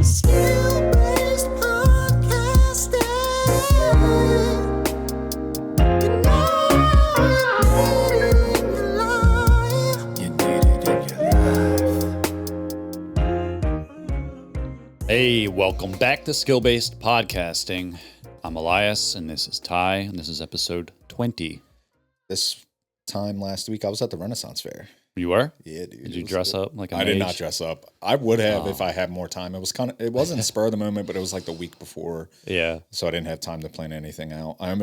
Skill-based podcasting. You need it in your life. Hey, welcome back to Skill-Based Podcasting. I'm Elias, and this is Ty, and this is episode 20. This time last week, I was at the Renaissance Fair. You were? Yeah, dude. Did you dress up like a I mage? did not dress up. I would have if I had more time. It wasn't spur of the moment, but it was like the week before. Yeah. So I didn't have time to plan anything out. I have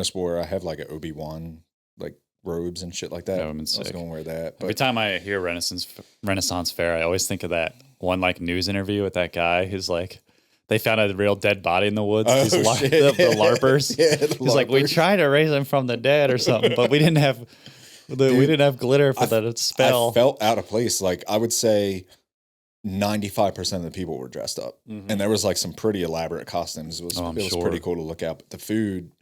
like an Obi-Wan like robes and shit like that. That would've been I was sick. going to wear that. But Every time I hear Renaissance Fair, I always think of that one like news interview with that guy who's like, they found a real dead body in the woods. Oh, These shit. the LARPers. Yeah, He's like, we tried to raise him from the dead or something, but we didn't have glitter for that spell. I felt out of place. Like I would say 95% of the people were dressed up. Mhm. And there was like some pretty elaborate costumes. It was sure. pretty cool to look at. But the food,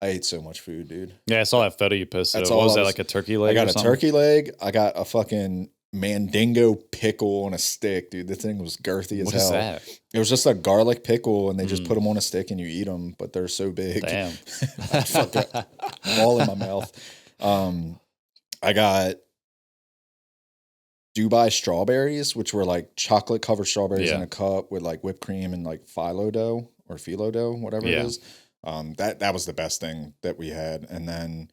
I ate so much food, dude. Yeah, I saw that photo you posted. That's What all was I that, was- like a turkey leg? I got or a something? turkey leg. I got a fucking mandingo pickle on a stick, dude. The thing was girthy as What hell. is that? It was just a garlic pickle, and they just put them on a stick and you eat them, but they're so big. Damn. I fucked up. All in my mouth. I got Dubai strawberries, which were like chocolate covered strawberries in a cup with like whipped cream and like phyllo dough, whatever it is. That was the best thing that we had. And then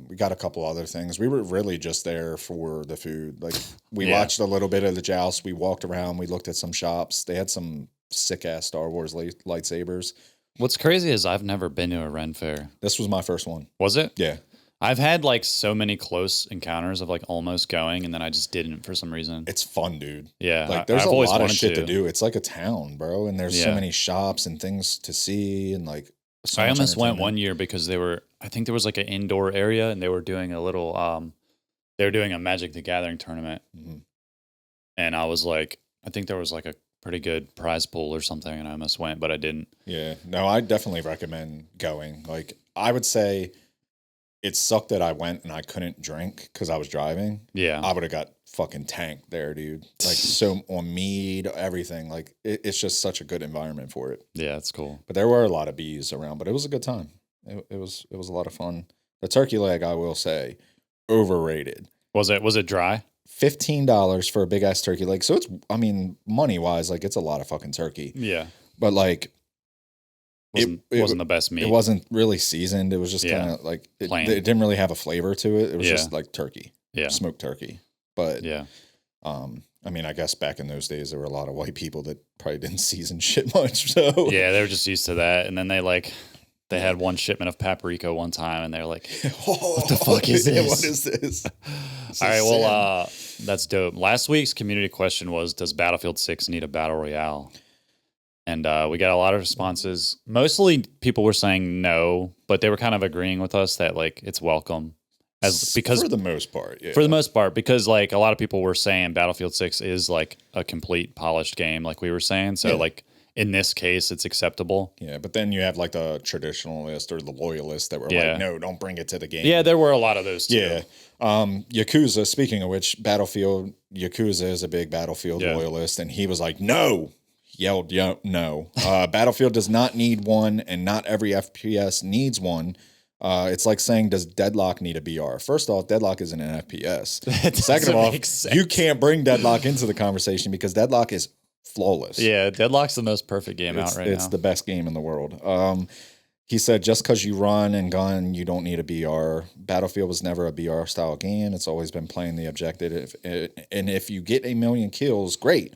we got a couple other things. We were really just there for the food. Like we watched a little bit of the joust. We walked around. We looked at some shops. They had some sick ass Star Wars lightsabers. What's crazy is I've never been to a Ren Fair. This was my first one. Was it? Yeah. I've had like so many close encounters of like almost going, and then I just didn't for some reason. It's fun, dude. Yeah, Like there's I've a always lot of wanted shit to do. It's like a town, bro. And there's so Yeah. many shops and things to see and like so I much almost went entertainment. one year because I think there was like an indoor area, and they were doing a little, they were doing a Magic the Gathering tournament, Mhm. and I was like, I think there was like a pretty good prize pool or something, and I almost went, but I didn't. Yeah. No, I definitely recommend going. Like I would say it sucked that I went and I couldn't drink because I was driving. Yeah, I would have got fucking tanked there, dude. Like so on mead, everything. Like it's just such a good environment for it. yeah, it's cool. But there were a lot of bees around, but it was a good time. It was a lot of fun. The turkey leg, I will say, overrated. Was it dry? $15 for a big ass turkey leg. So it's, I mean, money wise, like it's a lot of fucking turkey. Yeah, But like, wasn't the best meat. it wasn't really seasoned. It was just Yeah. kind of like it Plain. didn't really have a flavor to it. It was Yeah. just like turkey, Yeah, smoked turkey. But yeah. I mean, I guess back in those days there were a lot of white people that probably didn't season shit much. So Yeah, they were just used to that, and then they had one shipment of paprika one time, and they're like, what the fuck is this? What is this? all right, well, that's dope. Last week's community question was, does Battlefield 6 need a battle royale? And we got a lot of responses. Mostly people were saying no, but they were kind of agreeing with us that like it's welcome. Because for the most part, yeah. for the most part, because like a lot of people were saying Battlefield 6 is like a complete polished game, like we were saying. So like in this case, it's acceptable. Yeah, but then you have like the traditionalist or the loyalist that were like, no, don't bring it to the game. Yeah, there were a lot of those too. Yeah. Yakuza, speaking of which, Yakuza is a big Battlefield loyalist, and he was like, no. Yelled, no. Battlefield does not need one, and not every FPS needs one. It's like saying, does Deadlock need a BR? First off, Deadlock isn't an FPS. Second of all, you can't bring Deadlock into the conversation because Deadlock is flawless. Yeah, Deadlock's the most perfect game out right now. It's the best game in the world. He said, just because you run and gun, you don't need a BR. Battlefield was never a BR style game. It's always been playing the objective. And if you get 1 million kills, great.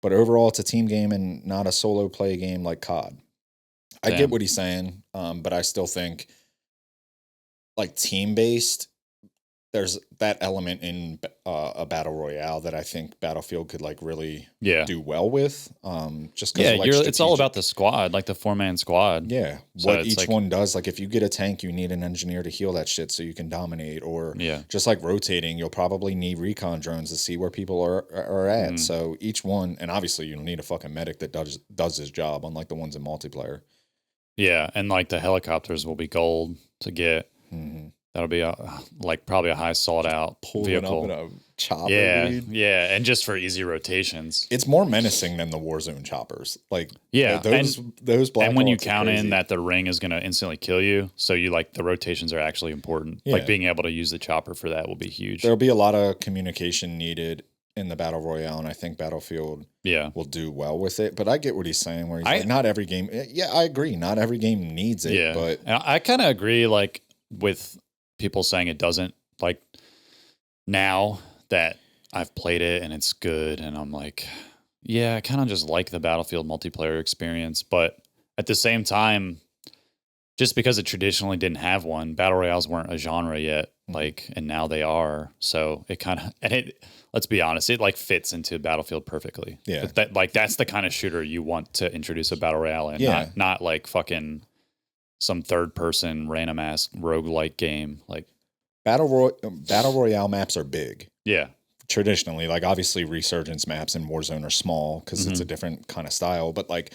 But overall, it's a team game and not a solo play game like COD. I get what he's saying, but I still think like team-based, there's that element in a battle royale that I think Battlefield could like really do well with. Just because it's all about the squad, like the 4-man squad. Yeah, So what it's each like- one does. Like if you get a tank, you need an engineer to heal that shit so you can dominate. Or just like rotating, you'll probably need recon drones to see where people are at. So each one, and obviously you'll need a fucking medic that does his job, unlike the ones in multiplayer. Yeah, and like the helicopters will be gold to get. Mm-hmm. That'll be probably a high sold out Pulling vehicle. up in a chopper. Yeah, Dude. yeah, and just for easy rotations. It's more menacing than the Warzone choppers. Like, Yeah, those Black and when you Hawks are count crazy. in that the ring is going to instantly kill you, so you like the rotations are actually important. Yeah. Like being able to use the chopper for that will be huge. There'll be a lot of communication needed in the Battle Royale, and I think Battlefield will do well with it. But I get what he's saying, where he's like, not every game. Yeah, I agree. Not every game needs it. Yeah, But and I kind of agree. Like with people saying it doesn't. Like now that I've played it and it's good, and I'm like, yeah, I kind of just like the Battlefield multiplayer experience. But at the same time, just because it traditionally didn't have one, battle royales weren't a genre yet. Like, and now they are. So it kind of, and it, let's be honest, it like fits into Battlefield perfectly. Yeah. That's the kind of shooter you want to introduce a battle royale in. Yeah. Not like fucking some third person random ass roguelike game. Like, Battle Royale maps are big. yeah. Traditionally, like obviously Resurgence maps in Warzone are small because it's a different kind of style, but like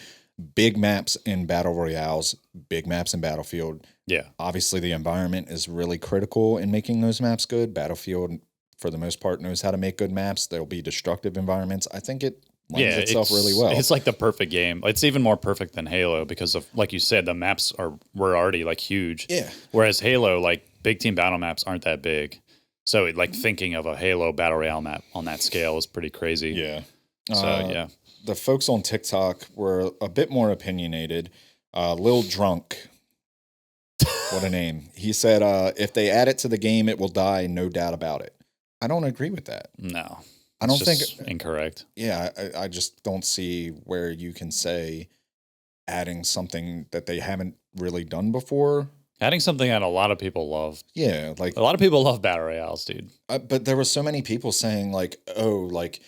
big maps in Battle Royales, big maps in Battlefield. Yeah. Obviously the environment is really critical in making those maps good. Battlefield, for the most part, knows how to make good maps. There'll be destructive environments. I think it lends itself really well. It's like the perfect game. It's even more perfect than Halo because of, like you said, the maps were already like huge. Yeah. Whereas Halo, like big team battle maps aren't that big. So like thinking of a Halo battle royale map on that scale is pretty crazy. Yeah. So yeah. The folks on TikTok were a bit more opinionated. Lil Drunk. What a name. He said, if they add it to the game, it will die, no doubt about it. I don't agree with that. No. I don't think incorrect. Yeah, I just don't see where you can say adding something that they haven't really done before. Adding something that a lot of people love. Yeah, like a lot of people love battle royales, dude. But there were so many people saying like, oh, like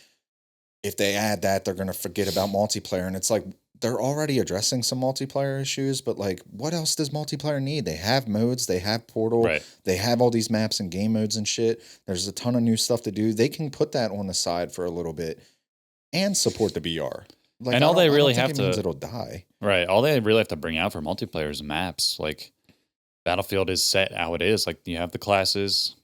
if they add that, they're gonna forget about multiplayer, and it's like they're already addressing some multiplayer issues. But like, what else does multiplayer need? They have modes, they have Portal, Right. They have all these maps and game modes and shit. There's a ton of new stuff to do. They can put that on the side for a little bit and support the BR. Like, and all they really I don't have think it means to it'll die. Right. All they really have to bring out for multiplayer is maps. Like Battlefield is set how it is. Like you have the classes.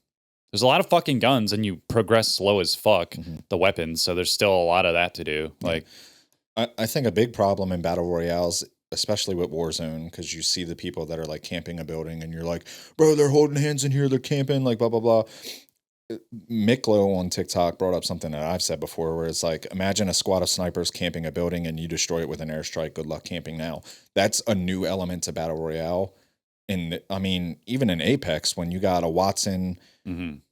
There's a lot of fucking guns, and you progress slow as fuck. The weapons, so there's still a lot of that to do. Like, I think a big problem in battle royales, especially with Warzone, because you see the people that are like camping a building, and you're like, bro, they're holding hands in here, they're camping, like blah blah blah. Miklo on TikTok brought up something that I've said before, where it's like, imagine a squad of snipers camping a building, and you destroy it with an airstrike. Good luck camping now. That's a new element to battle royale. And I mean, even in Apex, when you got a Watson,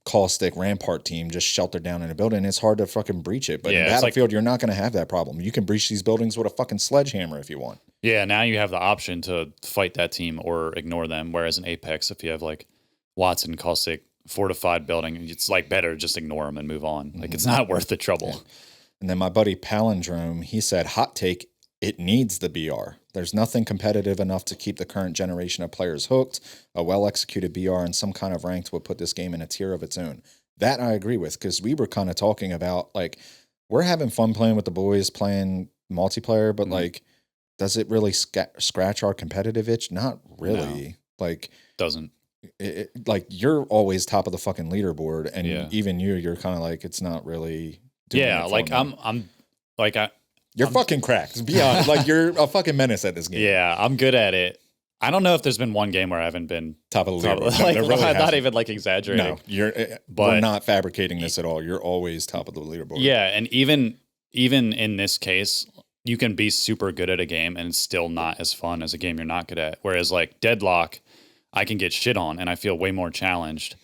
Caustic, Rampart team just sheltered down in a building, it's hard to fucking breach it. But in Battlefield, you're not going to have that problem. You can breach these buildings with a fucking sledgehammer if you want. Yeah, now you have the option to fight that team or ignore them. Whereas in Apex, if you have like Watson, Caustic, fortified building, it's like better just ignore them and move on. Like it's not worth the trouble. Yeah. And then my buddy Palindrome, he said, hot take, it needs the BR. There's nothing competitive enough to keep the current generation of players hooked. A well-executed BR and some kind of ranked would put this game in a tier of its own. That I agree with, because we were kind of talking about, like, we're having fun playing with the boys, playing multiplayer, but, like, does it really scratch our competitive itch? Not really. No, like, doesn't. Like, you're always top of the fucking leaderboard, and even you're kind of like, it's not really doing it for like, me. I'm like, You're fucking cracked. Be honest. Like, you're a fucking menace at this game. Yeah, I'm good at it. I don't know if there's been one game where I haven't been top of the leaderboard. Like, really not even like exaggerating. No, we're not fabricating this at all. You're always top of the leaderboard. Yeah, and even in this case, you can be super good at a game and it's still not as fun as a game you're not good at. Whereas like Deadlock, I can get shit on and I feel way more challenged.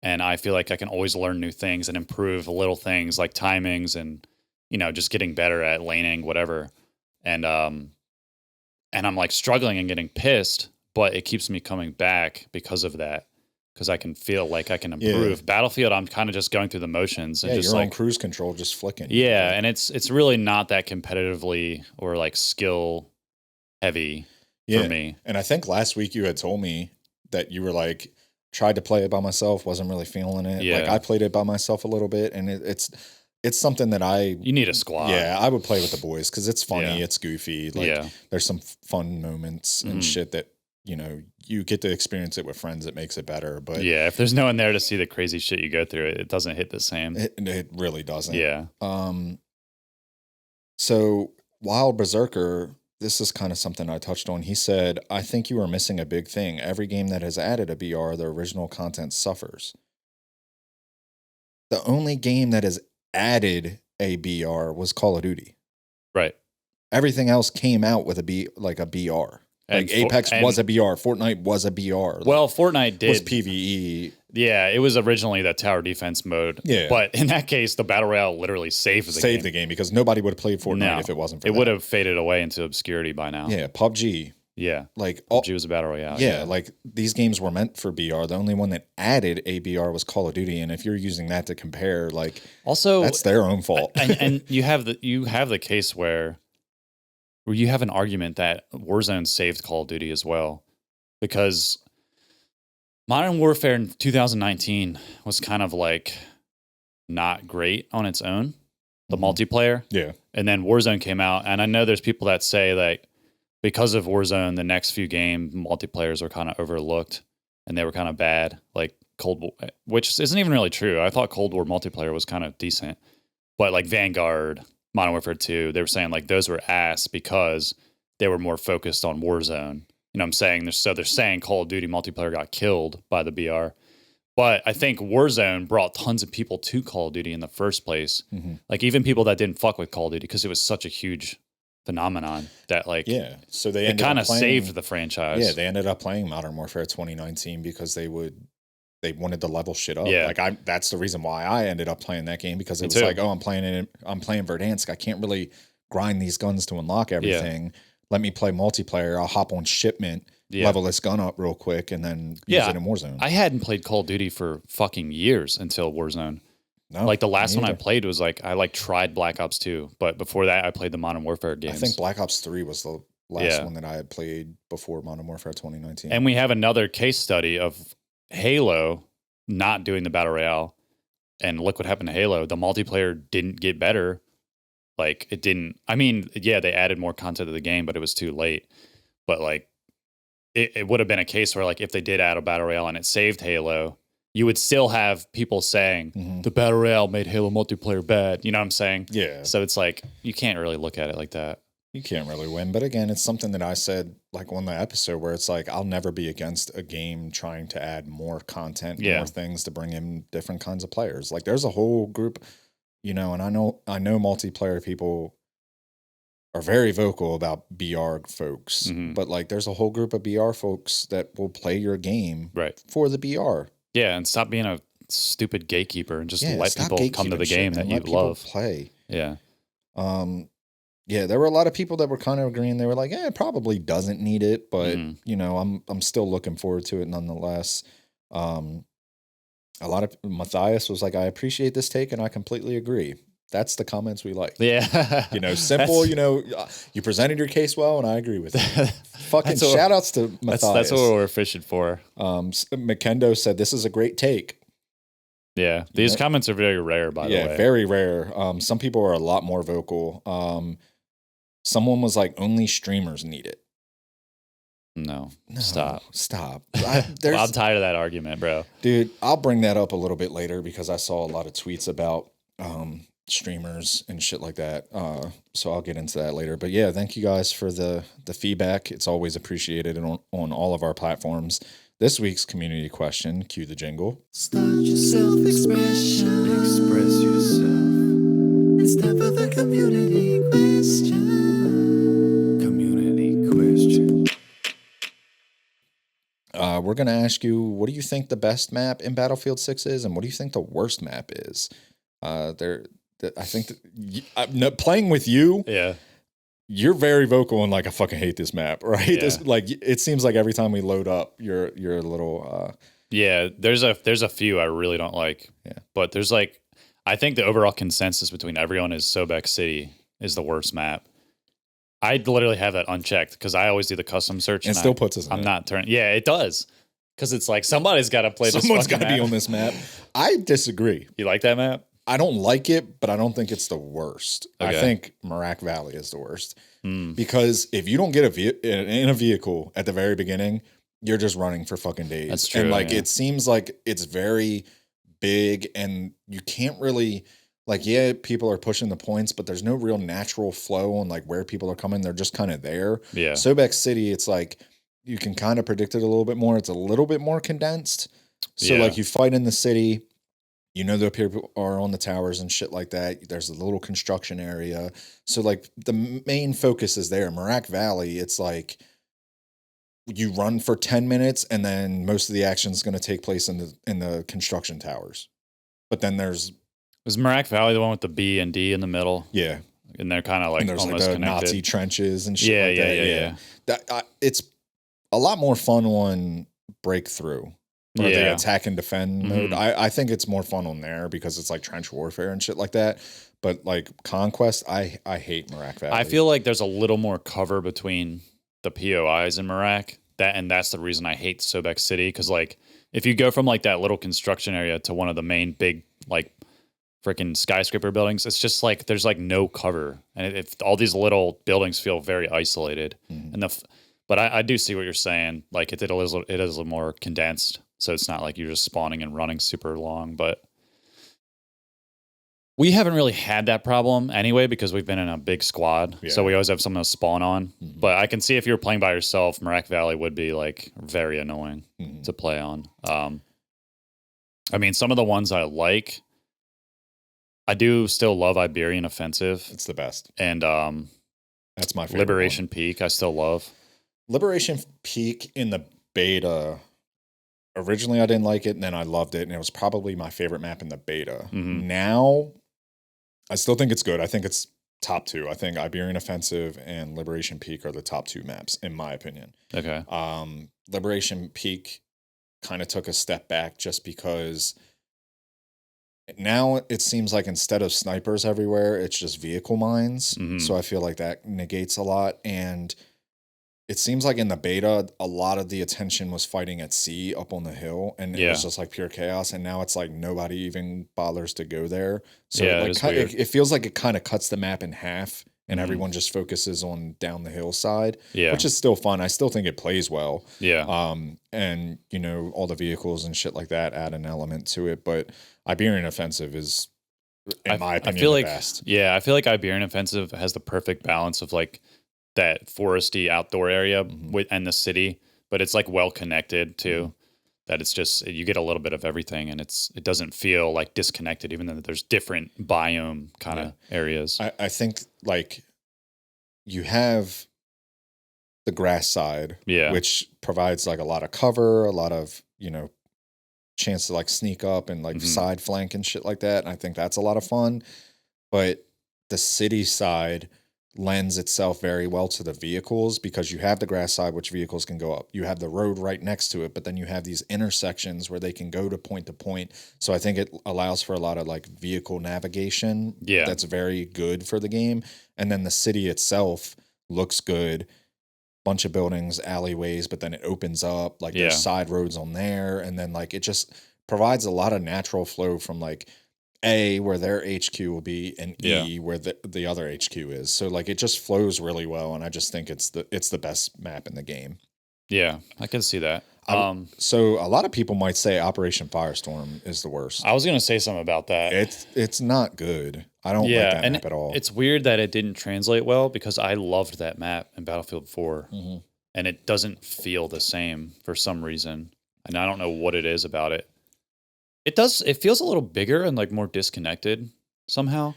And I feel like I can always learn new things and improve little things like timings and, you know, just getting better at laning, whatever. And I'm like struggling and getting pissed, but it keeps me coming back because of that. Because I can feel like I can improve. Yeah. Battlefield, I'm kind of just going through the motions and just you're like on cruise control, just flicking. Yeah, and it's really not that competitively or like skill heavy for me. And I think last week you had told me that you were like, tried to play it by myself, wasn't really feeling it. Yeah. Like I played it by myself a little bit, and it's something that you need a squad. Yeah, I would play with the boys because it's funny, it's goofy. Like there's some fun moments and shit that you get to experience it with friends. It makes it better. But Yeah, if there's no one there to see the crazy shit you go through, it doesn't hit the same. it really doesn't. Yeah. So Wild Berserker, this is kind of something I touched on. He said, I think you are missing a big thing. Every game that has added a BR, the original content suffers. The only game that has added a BR was Call of Duty. Right. Everything else came out with a BR. Like Apex was a BR. Fortnite was a BR. Well, Fortnite did. Was PvE. Yeah, it was originally the tower defense mode. Yeah. But in that case, the Battle Royale literally saved the game. Because nobody would have played Fortnite if it wasn't for that. It would have faded away into obscurity by now. Yeah, PUBG. Yeah. Like PUBG was a Battle Royale. Yeah, like these games were meant for BR. The only one that added a BR was Call of Duty. And if you're using that to compare, like also that's their own fault. and you have the case where you have an argument that Warzone saved Call of Duty as well, because Modern Warfare in 2019 was kind of like not great on its own, the multiplayer. Yeah. And then Warzone came out, and I know there's people that say that because of Warzone, the next few game multiplayers were kind of overlooked and they were kind of bad, like Cold War, which isn't even really true. I thought Cold War multiplayer was kind of decent, but like Vanguard, Modern Warfare 2, they were saying like those were ass because they were more focused on Warzone. You know what I'm saying? So they're saying Call of Duty multiplayer got killed by the BR. But I think Warzone brought tons of people to Call of Duty in the first place. Mm-hmm. Like even people that didn't fuck with Call of Duty because it was such a huge phenomenon that like so they it kind of saved the franchise. Yeah, they ended up playing Modern Warfare 2019 because they wanted to level shit up. Yeah. Like that's the reason why I ended up playing that game, because it was like, oh, I'm playing Verdansk. I can't really grind these guns to unlock everything. Yeah. Let me play multiplayer. I'll hop on shipment, level this gun up real quick, and then use it in Warzone. I hadn't played Call of Duty for fucking years until Warzone. No, like the last one I played was like I tried Black Ops 2, but before that I played the Modern Warfare games. I think Black Ops 3 was the last one that I had played before Modern Warfare 2019. And we have another case study of Halo not doing the Battle Royale, and look what happened to Halo. The multiplayer didn't get better. Like it didn't. I mean, yeah, they added more content to the game, but it was too late. But like, it would have been a case where like if they did add a Battle Royale and it saved Halo, you would still have people saying the Battle Royale made Halo multiplayer bad. You know what I'm saying? Yeah. So it's like you can't really look at it like that. You can't really win. But again, it's something that I said like on the episode where it's like I'll never be against a game trying to add more content, more things to bring in different kinds of players. Like there's a whole group, and I know multiplayer people are very vocal about BR folks, but like there's a whole group of BR folks that will play your game for the BR. Yeah, and stop being a stupid gatekeeper and just let people come to the game that you love. Play. Yeah. Yeah, there were a lot of people that were kind of agreeing. They were like, it probably doesn't need it, but I'm still looking forward to it nonetheless. A lot of Matthias was like, I appreciate this take and I completely agree. That's the comments we like. Yeah. Simple, you presented your case well and I agree with you. Fucking shout outs to Matthias. That's what we're fishing for. McKendo said, this is a great take. Yeah. These comments are very rare, by the way. Yeah, very rare. Some people are a lot more vocal. Someone was like, only streamers need it. No, stop. I'm tired of that argument, bro. Dude, I'll bring that up a little bit later because I saw a lot of tweets about streamers and shit like that. So I'll get into that later. But yeah, thank you guys for the feedback. It's always appreciated on all of our platforms. This week's community question, cue the jingle. Start your self-expression. Express yourself. It's time for the community question. Community question. We're going to ask you, what do you think the best map in Battlefield 6 is, and what do you think the worst map is? I think that playing with you, you're very vocal and like, I fucking hate this map, right? Yeah. It seems like every time we load up, you're a little. There's a few I really don't like. Yeah, but there's like, I think the overall consensus between everyone is Sobek City is the worst map. I literally have that unchecked because I always do the custom search. And still puts us in I'm not turning. Yeah, it does. Because it's like somebody's got to play this. Someone's got to be on this map. I disagree. You like that map? I don't like it, but I don't think it's the worst. Okay. I think Merak Valley is the worst. Because if you don't get in a vehicle at the very beginning, you're just running for fucking days. That's true. And like yeah. it seems like it's very big, and you can't really like, yeah, people are pushing the points, but there's no real natural flow on like where people are coming. They're just kind of there. Yeah. Sobek City, it's like you can kind of predict it a little bit more. It's a little bit more condensed. So Yeah. like you fight in the city, you know, the people are on the towers and shit like that. There's a little construction area. So like the main focus is there. Merak Valley, it's like you run for 10 minutes and then most of the action is going to take place in the construction towers. But then there's Is Merak Valley the one with the B and D in the middle? yeah, And they're kind of like and there's almost like the connected. Nazi trenches and shit Yeah, like yeah, that. yeah. That it's a lot more fun on Breakthrough or the Yeah. attack and defend mode. I think it's more fun on there because it's like trench warfare and shit like that. But like Conquest, I hate Merak Valley. I feel like there's a little more cover between the POIs and Merak. That's the reason I hate Sobek City, because like if you go from like that little construction area to one of the main big like freaking skyscraper buildings, it's just like there's like no cover, and all these little buildings feel very isolated. And but I do see what you're saying. Like it is a little more condensed, so it's not like you're just spawning and running super long. But we haven't really had that problem anyway because we've been in a big squad, so we always have something to spawn on. But I can see if you're playing by yourself, Merak Valley would be like very annoying to play on. I mean, some of the ones I like, I do still love Iberian Offensive. It's the best. And that's my favorite Liberation one. Peak, I still love. Liberation Peak in the beta, originally I didn't like it, and then I loved it, and it was probably my favorite map in the beta. Now, I still think it's good. I think it's top 2. I think Iberian Offensive and Liberation Peak are the top 2 maps, in my opinion. Okay. Liberation Peak kind of took a step back just because now it seems like instead of snipers everywhere, it's just vehicle mines. So I feel like that negates a lot. And it seems like in the beta, a lot of the attention was fighting at sea up on the hill, and it was just like pure chaos. And now it's like nobody even bothers to go there. So it feels like it kind of cuts the map in half, and everyone just focuses on down the hillside, which is still fun. I still think it plays well. And you know, all the vehicles and shit like that add an element to it. But Iberian Offensive is, in my opinion, the best. Yeah, I feel like Iberian Offensive has the perfect balance of like that foresty outdoor area and the city, but it's like well connected too. That it's just you get a little bit of everything, and it doesn't feel like disconnected, even though there's different biome kind of areas. I think like you have the grass side, which provides like a lot of cover, a lot of, you know, chance to like sneak up and like side flank and shit like that. And I think that's a lot of fun. But the city side lends itself very well to the vehicles because you have the grass side, which vehicles can go up. You have the road right next to it, but then you have these intersections where they can go to point. So I think it allows for a lot of like vehicle navigation. That's very good for the game. And then the city itself looks good. Bunch of buildings, alleyways, but then it opens up, like there's side roads on there. And then like it just provides a lot of natural flow from like A, where their HQ will be, and E, where the other HQ is. So like it just flows really well, and I just think it's the best map in the game. Yeah, I can see that. So a lot of people might say Operation Firestorm is the worst. I was gonna say something about that. It's not good. I don't like that map at all. It's weird that it didn't translate well because I loved that map in Battlefield 4, and it doesn't feel the same for some reason, and I don't know what it is about it. It feels a little bigger and like more disconnected somehow.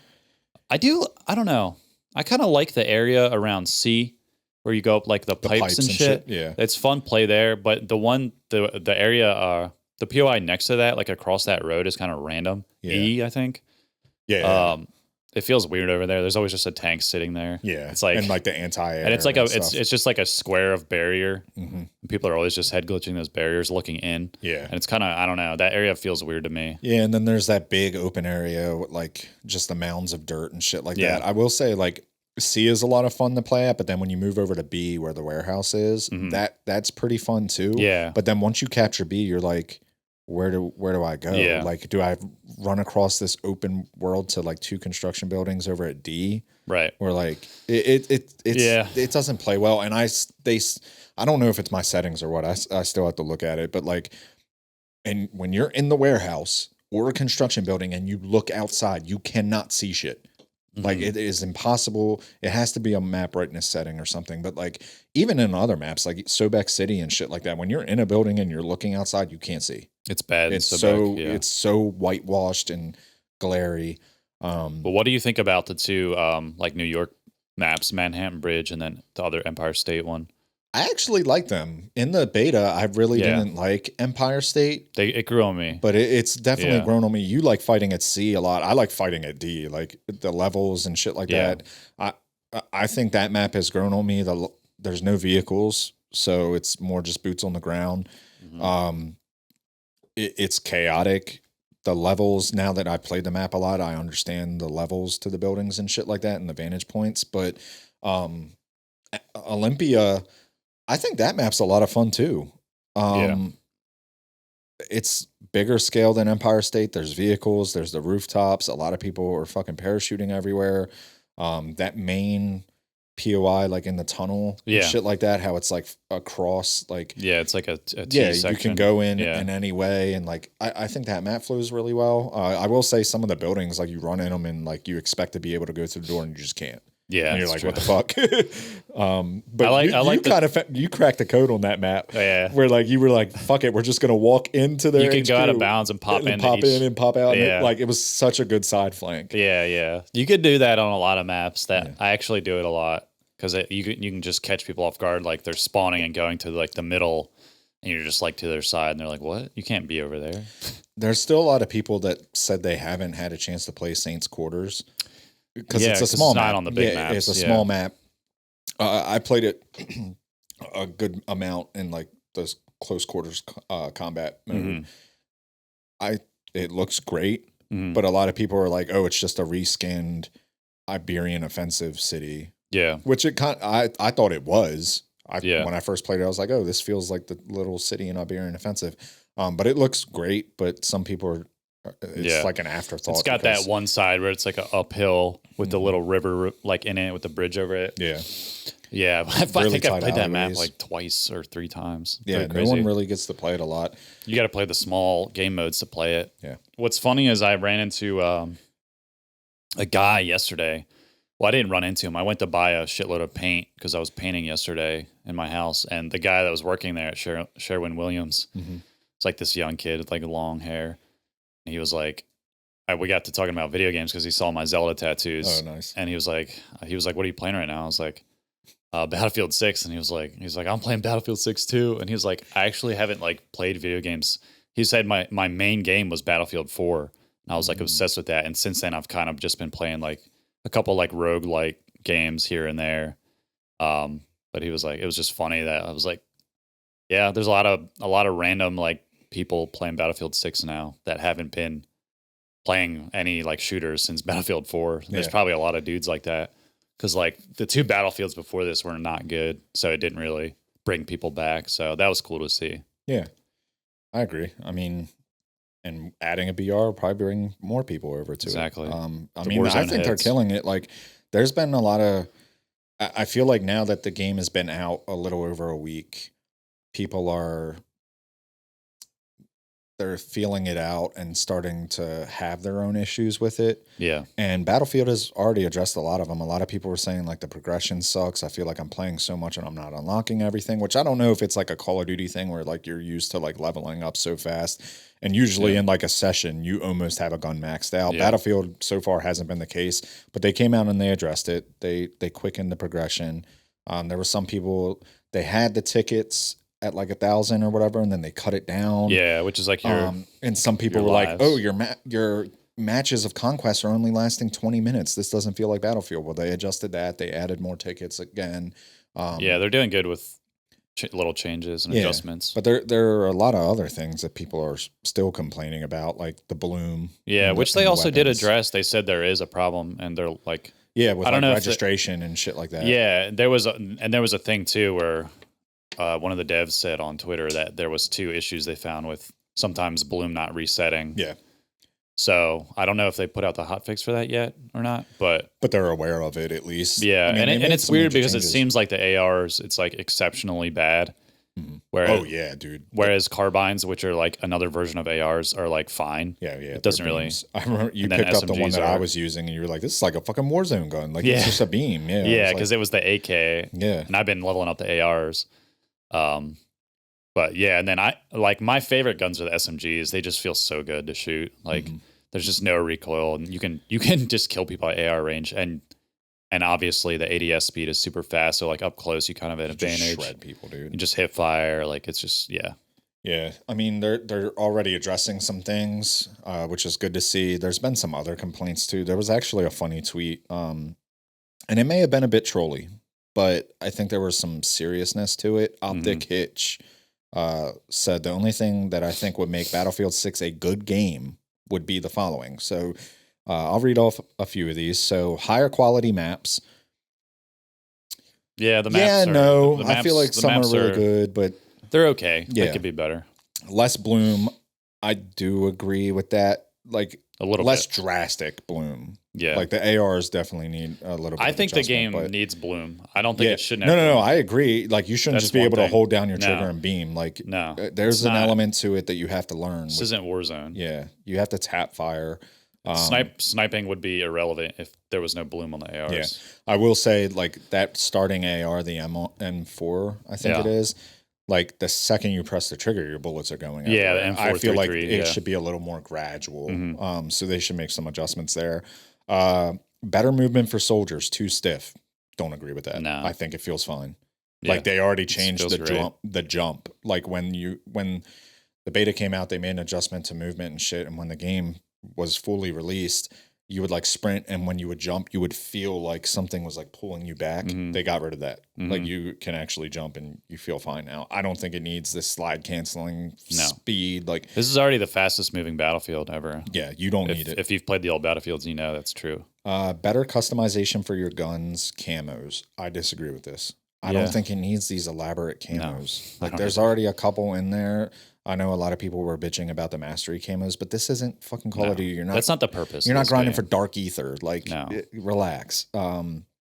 I don't know. I kind of like the area around C where you go up like the pipes and shit. Yeah. It's fun play there, but the area, the POI next to that, like across that road is kind of random. E, I think. Yeah. It feels weird over there. There's always just a tank sitting there. Yeah. It's like, and like the anti-air. And it's like it's just like a square of barrier. People are always just head glitching those barriers looking in. Yeah. And it's kind of, I don't know, that area feels weird to me. Yeah. And then there's that big open area with like just the mounds of dirt and shit like that. I will say like C is a lot of fun to play at, but then when you move over to B where the warehouse is, that's pretty fun too. Yeah. But then once you capture B, you're like, where do I go? Yeah. Like, do I run across this open world to like 2 construction buildings over at D? Right. Or like it doesn't play well. And I don't know if it's my settings or what. I still have to look at it. But like, and when you're in the warehouse or a construction building and you look outside, you cannot see shit. Like it is impossible. It has to be a map brightness setting or something. But like even in other maps, like Sobek City and shit like that, when you're in a building and you're looking outside, you can't see. It's bad. It's Sobek, it's so whitewashed and glary. But what do you think about the 2 like New York maps, Manhattan Bridge and then the other Empire State one? I actually like them. In the beta, I really didn't like Empire State. It grew on me. But it's definitely grown on me. You like fighting at C a lot. I like fighting at D, like the levels and shit like that. I think that map has grown on me. There's no vehicles, so it's more just boots on the ground. It's chaotic. The levels, now that I played the map a lot, I understand the levels to the buildings and shit like that and the vantage points. But Olympia, I think that map's a lot of fun too. It's bigger scale than Empire State. There's vehicles, there's the rooftops. A lot of people are fucking parachuting everywhere. That main POI, like in the tunnel, and shit like that, how it's like across, like it's like a T section. You can go in any way, and like I think that map flows really well. I will say some of the buildings, like you run in them and like you expect to be able to go through the door and you just can't. Yeah, and you're like, true. what the fuck? But you cracked the code on that map. Yeah, where like you were like, fuck it, we're just gonna walk into there. You can go out of bounds and pop in and pop out. And it was such a good side flank. Yeah. You could do that on a lot of maps. I actually do it a lot because you can just catch people off guard, like they're spawning and going to like the middle, and you're just like to their side, and they're like, what? You can't be over there. There's still a lot of people that said they haven't had a chance to play Saints Quarters. Because it's a small map. Not on the big maps. It's a small map. I played it a good amount in like those close quarters combat mode. It looks great, but a lot of people are like, "Oh, it's just a reskinned Iberian offensive city." Yeah, which I thought it was. When I first played it, I was like, "Oh, this feels like the little city in Iberian offensive," but it looks great. But some people are. It's like an afterthought. It's got that one side where it's like an uphill with the little river like in it with the bridge over it. Yeah. I think I've played that map like twice or 3 times. Yeah, no one really gets to play it a lot. You got to play the small game modes to play it. Yeah. What's funny is I ran into a guy yesterday. Well, I didn't run into him. I went to buy a shitload of paint because I was painting yesterday in my house, and the guy that was working there at Sherwin Williams, it's like this young kid with like long hair. He was like, we got to talking about video games because he saw my Zelda tattoos. Oh, nice. And he was like, what are you playing right now? I was like, Battlefield 6. And he was like, I'm playing Battlefield 6 too. And he was like, I actually haven't like played video games. He said my main game was Battlefield 4. And I was like obsessed with that. And since then I've kind of just been playing like a couple like roguelike games here and there. But he was like, it was just funny that I was like, yeah, there's a lot of random like people playing Battlefield 6 now that haven't been playing any like shooters since Battlefield 4. There's probably a lot of dudes like that because like the 2 Battlefields before this were not good, so it didn't really bring people back. So that was cool to see. Yeah, I agree. I mean, and adding a BR will probably bring more people over to it. Exactly. I think they're killing it. Like, there's been a lot of. I feel like now that the game has been out a little over a week, people are. They're feeling it out and starting to have their own issues with it. Yeah. And Battlefield has already addressed a lot of them. A lot of people were saying like the progression sucks. I feel like I'm playing so much and I'm not unlocking everything, which I don't know if it's like a Call of Duty thing where like you're used to like leveling up so fast. And usually in like a session, you almost have a gun maxed out. Yeah. Battlefield so far hasn't been the case, but they came out and they addressed it. They quickened the progression. There were some people, they had the tickets at like 1,000 or whatever, and then they cut it down. Yeah, which is like your and some people were like, "Oh, your matches of conquest are only lasting 20 minutes. This doesn't feel like Battlefield." Well, they adjusted that. They added more tickets again. They're doing good with little changes and adjustments. But there are a lot of other things that people are still complaining about, like the bloom. Yeah, which they also did address. They said there is a problem, and they're like, with I don't know registration and shit like that. Yeah, there was a thing too where. One of the devs said on Twitter that there was 2 issues they found with sometimes bloom not resetting. Yeah. So I don't know if they put out the hotfix for that yet or not, but they're aware of it at least. yeah. I mean, and they made it's some weird major because changes. it seems like the ARs, it's like exceptionally bad. Oh yeah, dude. Whereas carbines, which are like another version of ARs, are like fine. Yeah. It doesn't really. Beams. I remember you and then picked up the one SMGs that I are- was using, and you were like, "This is like a fucking Warzone gun. Like Yeah. it's just a beam." Yeah. Yeah, because it was the AK. Yeah. And I've been leveling up the ARs. But yeah, and then I like my favorite guns are the SMGs. They just feel so good to shoot. Like there's just no recoil, and you can just kill people at AR range, and obviously the ADS speed is super fast. So like up close, you kind of have an advantage. Just shred people, dude. You just hip fire. Like it's just Yeah, I mean they're already addressing some things, which is good to see. There's been some other complaints too. There was actually a funny tweet, and it may have been a bit trolly, but I think there was some seriousness to it. Optic Hitch said the only thing that I think would make Battlefield 6 a good game would be the following. So I'll read off a few of these. So higher quality maps. Yeah, the maps I feel like some are really good, but they're okay. Yeah. They could be better. less bloom. I do agree with that. Like A little less bit. drastic bloom. Yeah. Like the ARs definitely need a little bit I of think the adjustment, game but needs bloom. I don't think it shouldn't No, have no, no. bloom. I agree. Like you shouldn't That's just be one able to thing. hold down your No. trigger and beam. Like No, there's it's an not. element to it that you have to learn. This isn't Warzone. Yeah, you have to tap fire. Sniping would be irrelevant if there was no bloom on the ARs. Yeah, I will say like that starting AR, the M4, I think Yeah. it is. Like the second you press the trigger, your bullets are going. Yeah, the everywhere. I feel like M433, it yeah. should be a little more gradual. Mhm. So they should make some adjustments there. Better movement for soldiers, too stiff. Don't agree with that. No. I think it feels fine. Yeah. Like they already changed feels the great. jump. Like when the beta came out, they made an adjustment to movement and shit. And when the game was fully released, you would like sprint, and when you would jump, you would feel like something was like pulling you back. Mhm. They got rid of that. Mhm. Like you can actually jump and you feel fine now. I don't think it needs this slide canceling No. speed. Like This is already the fastest moving battlefield ever. yeah, you don't need it. If you've played the old battlefields, you know that's true. Better customization for your guns, camos. I disagree with this. I Yeah. don't think it needs these elaborate camos. I Like don't there's already a couple in there. I know a lot of people were bitching about the mastery camos, but this isn't fucking Call No. of Duty. You're not. That's not the purpose. You're of not this grinding game. for dark ether. Like, No. relax.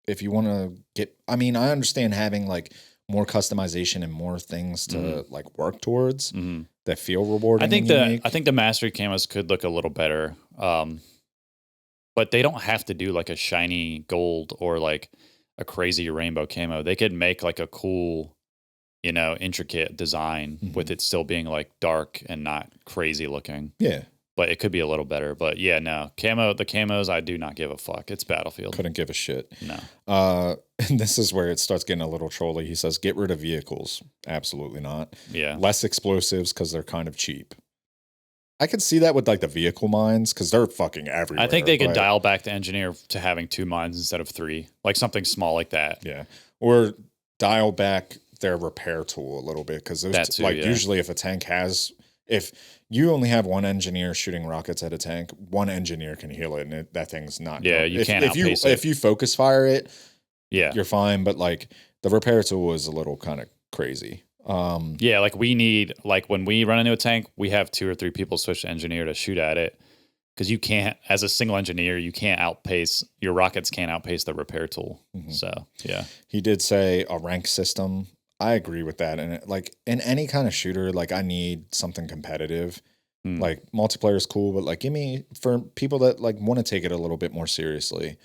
If you want to get, I mean, I understand having like more customization and more things to like work towards Mhm. that feel rewarding. I think and unique. I think the mastery camos could look a little better, but they don't have to do like a shiny gold or like a crazy rainbow camo. They could make like a cool, intricate design with it still being like dark and not crazy looking. Yeah, But it could be a little better. But yeah, no the camos. I do not give a fuck. It's Battlefield. couldn't give a shit. No. And this is where it starts getting a little trolly. He says, "Get rid of vehicles." Absolutely not. Yeah. Less explosives because they're kind of cheap. I could see that with like the vehicle mines because they're fucking everywhere. I think they could but- dial back the engineer to having 2 mines instead of 3, like something small like that. Yeah, or dial back their repair tool a little bit because That too, like yeah. usually if you only have one engineer shooting rockets at a tank, one engineer can heal it, and that thing's not. Yeah, going- you if, can't if you outpace it. if you focus fire it, Yeah. you're fine. But like the repair tool is a little kind of crazy. Yeah, like we need, like when we run into a tank, we have 2 or 3 people switch to engineer to shoot at it. Because you can't, as a single engineer, your rockets can't outpace the repair tool. So, yeah. He did say a rank system. I agree with that. And like in any kind of shooter, like I need something competitive. Like multiplayer is cool, but like give me, for people that like want to take it a little bit more seriously,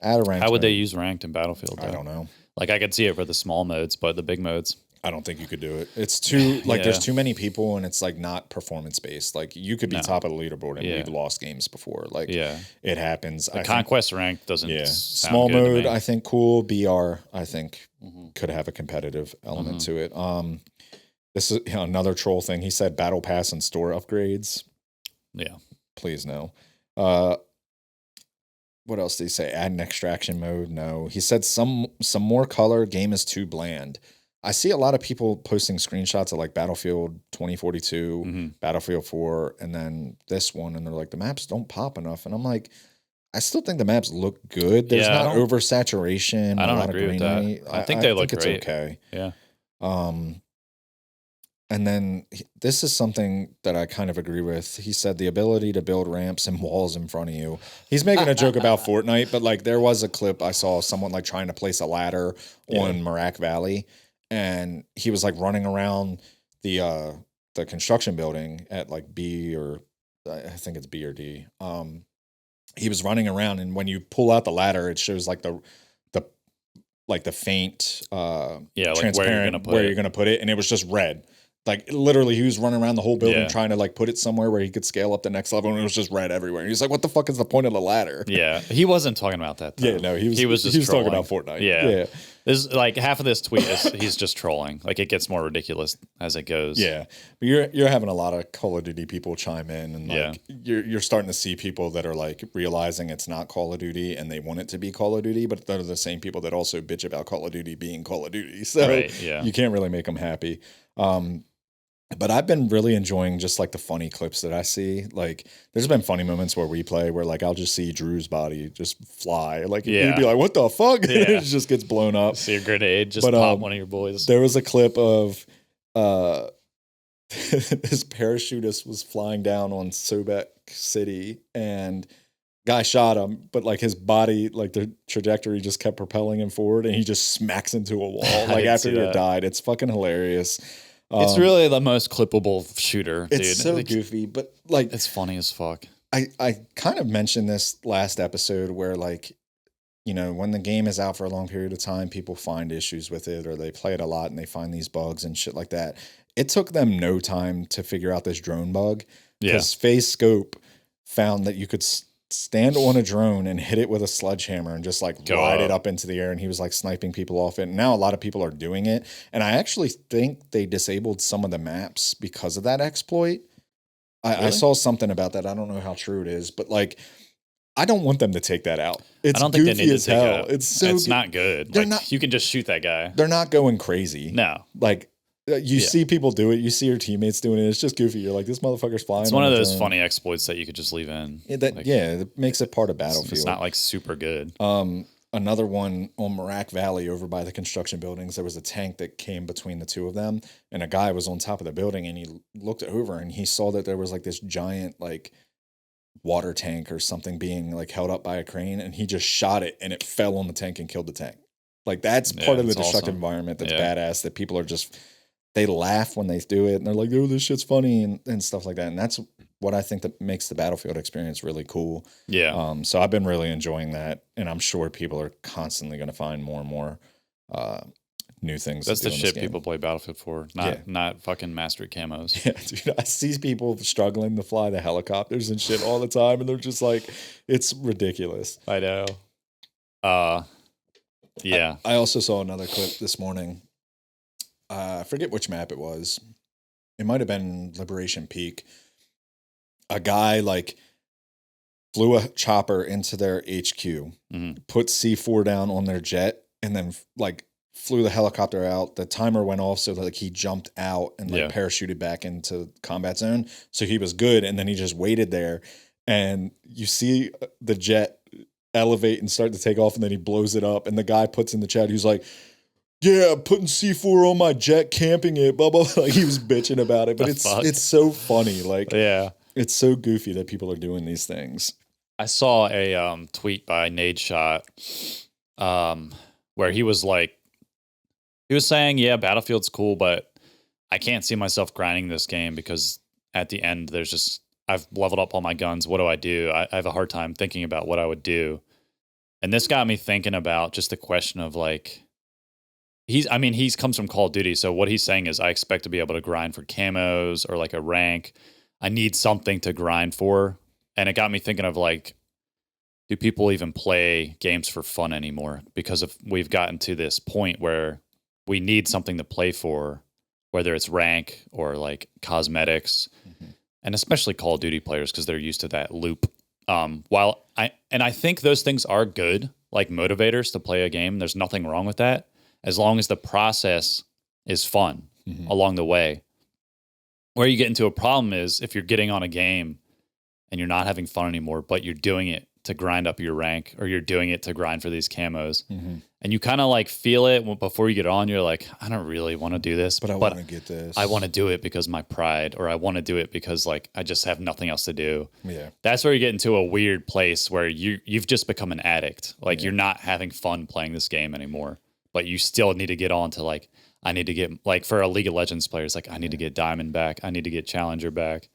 add a rank. How would they use ranked in Battlefield? I though? don't know. Like I could see it for the small modes, but the big modes. I don't think you could do it. It's too like Yeah. there's too many people and it's like not performance based. Like you could be No. top of the leaderboard and Yeah. we've lost games before. Like Yeah. it happens. The Conquest rank doesn't yeah. sound Small good to mode, me. I think cool. BR, I think could have a competitive element to it. This is another troll thing. He said battle pass and store upgrades. Yeah. Please no. What else did he say? Add an extraction mode? No. He said some more color. Game is too bland. I see a lot of people posting screenshots of like Battlefield 2042, Battlefield 4, and then this one, and they're like, the maps don't pop enough. And I'm like, I still think the maps look good. There's Yeah, I not don't- oversaturation. I don't a lot agree of with that. greenery. I think they look it's great. okay. Yeah. And then this is something that I kind of agree with. He said the ability to build ramps and walls in front of you. He's making a joke about Fortnite, but like there was a clip I saw someone like trying to place a ladder on Mirac Valley, and he was like running around the construction building at like B, or I think it's B or D. He was running around, and when you pull out the ladder, it shows like the faint like transparent where you're gonna put it, and it was just red. Like literally, he was running around the whole building trying to like put it somewhere where he could scale up the next level, and it was just red everywhere. And he's like, "What the fuck is the point of the ladder?" Yeah, he wasn't talking about that. Though. Yeah, no, he was talking about Fortnite. Yeah. This like half of this tweet is he's just trolling. Like it gets more ridiculous as it goes. Yeah, but you're having a lot of Call of Duty people chime in, and like you're starting to see people that are like realizing it's not Call of Duty and they want it to be Call of Duty, but they're the same people that also bitch about Call of Duty being Call of Duty. So you can't really make them happy. But I've been really enjoying just like the funny clips that I see. Like there's been funny moments where we play where like I'll just see Drew's body just fly. Like you'd be like, what the fuck? It just gets blown up. See a grenade, just pop one of your boys. There was a clip of this parachutist was flying down on Sobek City and guy shot him, but like his body, like the trajectory just kept propelling him forward and he just smacks into a wall like after he had died. It's fucking hilarious. It's really the most clippable shooter, dude. It's so goofy, but like it's funny as fuck. I kind of mentioned this last episode where like, you know, when the game is out for a long period of time, people find issues with it or they play it a lot and they find these bugs and shit like that. It took them no time to figure out this drone bug because Phase Scope found that you could stand on a drone and hit it with a sledgehammer and just like ride it up into the air, and he was like sniping people off it. And now a lot of people are doing it, and I actually think they disabled some of the maps because of that exploit. I saw something about that. I don't know how true it is, but like I don't want them to take that out. It's I don't think goofy they need as to take hell. it out. It's not good. They're like, not, you can just shoot that guy. They're not going crazy. No, like you see people do it. You see your teammates doing it. It's just goofy. You're like, this motherfucker's flying. It's one of those funny exploits that you could just leave in. It makes it part of Battlefield. It's not like super good. Another one on Mirac Valley over by the construction buildings, there was a tank that came between the two of them, and a guy was on top of the building, and he looked over and he saw that there was like this giant like water tank or something being like held up by a crane, and he just shot it and it fell on the tank and killed the tank. Like that's part of the destructive environment that's badass, that people are just, they laugh when they do it and they're like, oh, this shit's funny and stuff like that. And that's what I think that makes the Battlefield experience really cool. Yeah. So I've been really enjoying that. And I'm sure people are constantly going to find more and more new things. That's the shit people play Battlefield for, not fucking mastery camos. Yeah, dude, I see people struggling to fly the helicopters and shit all the time. And they're just like, it's ridiculous. I know. Yeah. I also saw another clip this morning. I forget which map it was. It might have been Liberation Peak. A guy like flew a chopper into their HQ, put C4 down on their jet, and then like flew the helicopter out. The timer went off, so like he jumped out and like parachuted back into combat zone. So he was good, and then he just waited there. And you see the jet elevate and start to take off, and then he blows it up. And the guy puts in the chat, he's like, yeah, putting C4 on my jet, camping it, blah, blah, blah. Like he was bitching about it, but it's so funny. Like, it's so goofy that people are doing these things. I saw a tweet by Nadeshot where he was like, he was saying, yeah, Battlefield's cool, but I can't see myself grinding this game because at the end, there's just, I've leveled up all my guns. What do? I have a hard time thinking about what I would do. And this got me thinking about just the question of like, he's comes from Call of Duty. So what he's saying is I expect to be able to grind for camos or like a rank. I need something to grind for. And it got me thinking of like, do people even play games for fun anymore? Because if we've gotten to this point where we need something to play for, whether it's rank or like cosmetics, and especially Call of Duty players, because they're used to that loop. I think those things are good, like motivators to play a game. There's nothing wrong with that, as long as the process is fun along the way. Where you get into a problem is if you're getting on a game and you're not having fun anymore, but you're doing it to grind up your rank, or you're doing it to grind for these camos. And you kind of like feel it before you get on. You're like, I don't really want to do this, but I want to get this. I want to do it because my pride, or I want to do it because like I just have nothing else to do. Yeah. That's where you get into a weird place where you've just become an addict. Like you're not having fun playing this game anymore, but you still need to get on to like, I need to get, like for a League of Legends players, like I need to get Diamond back. I need to get Challenger back.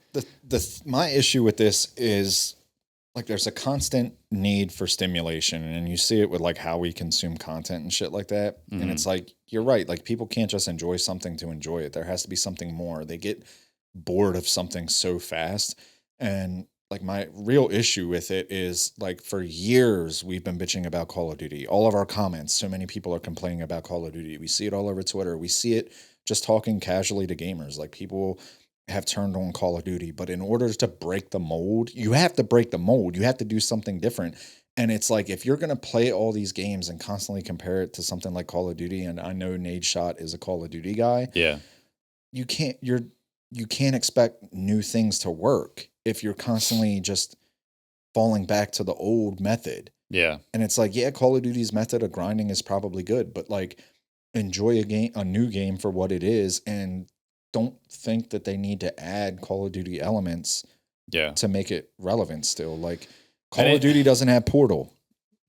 My issue with this is like there's a constant need for stimulation, and you see it with like how we consume content and shit like that. And it's like, you're right. Like people can't just enjoy something to enjoy it. There has to be something more. They get bored of something so fast. And like my real issue with it is like for years we've been bitching about Call of Duty. All of our comments, so many people are complaining about Call of Duty. We see it all over Twitter. We see it just talking casually to gamers. Like people have turned on Call of Duty, but in order to break the mold, you have to break the mold. You have to do something different. And it's like, if you're going to play all these games and constantly compare it to something like Call of Duty, and I know Nade Shot is a Call of Duty guy. Yeah. You can't expect new things to work if you're constantly just falling back to the old method. Yeah. And it's like, yeah, Call of Duty's method of grinding is probably good, but like enjoy a new game for what it is, and don't think that they need to add Call of Duty elements to make it relevant still. Like Call of Duty doesn't have Portal.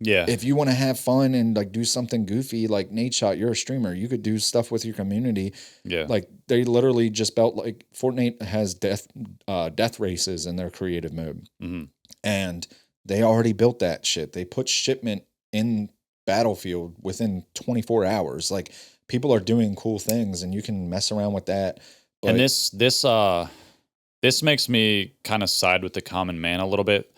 Yeah. If you want to have fun and like do something goofy, like Nade Shot, you're a streamer. You could do stuff with your community. Yeah. Like they literally just built, like Fortnite has death races in their creative mode. And they already built that shit. They put shipment in Battlefield within 24 hours. Like people are doing cool things, and you can mess around with that. But and this makes me kind of side with the common man a little bit,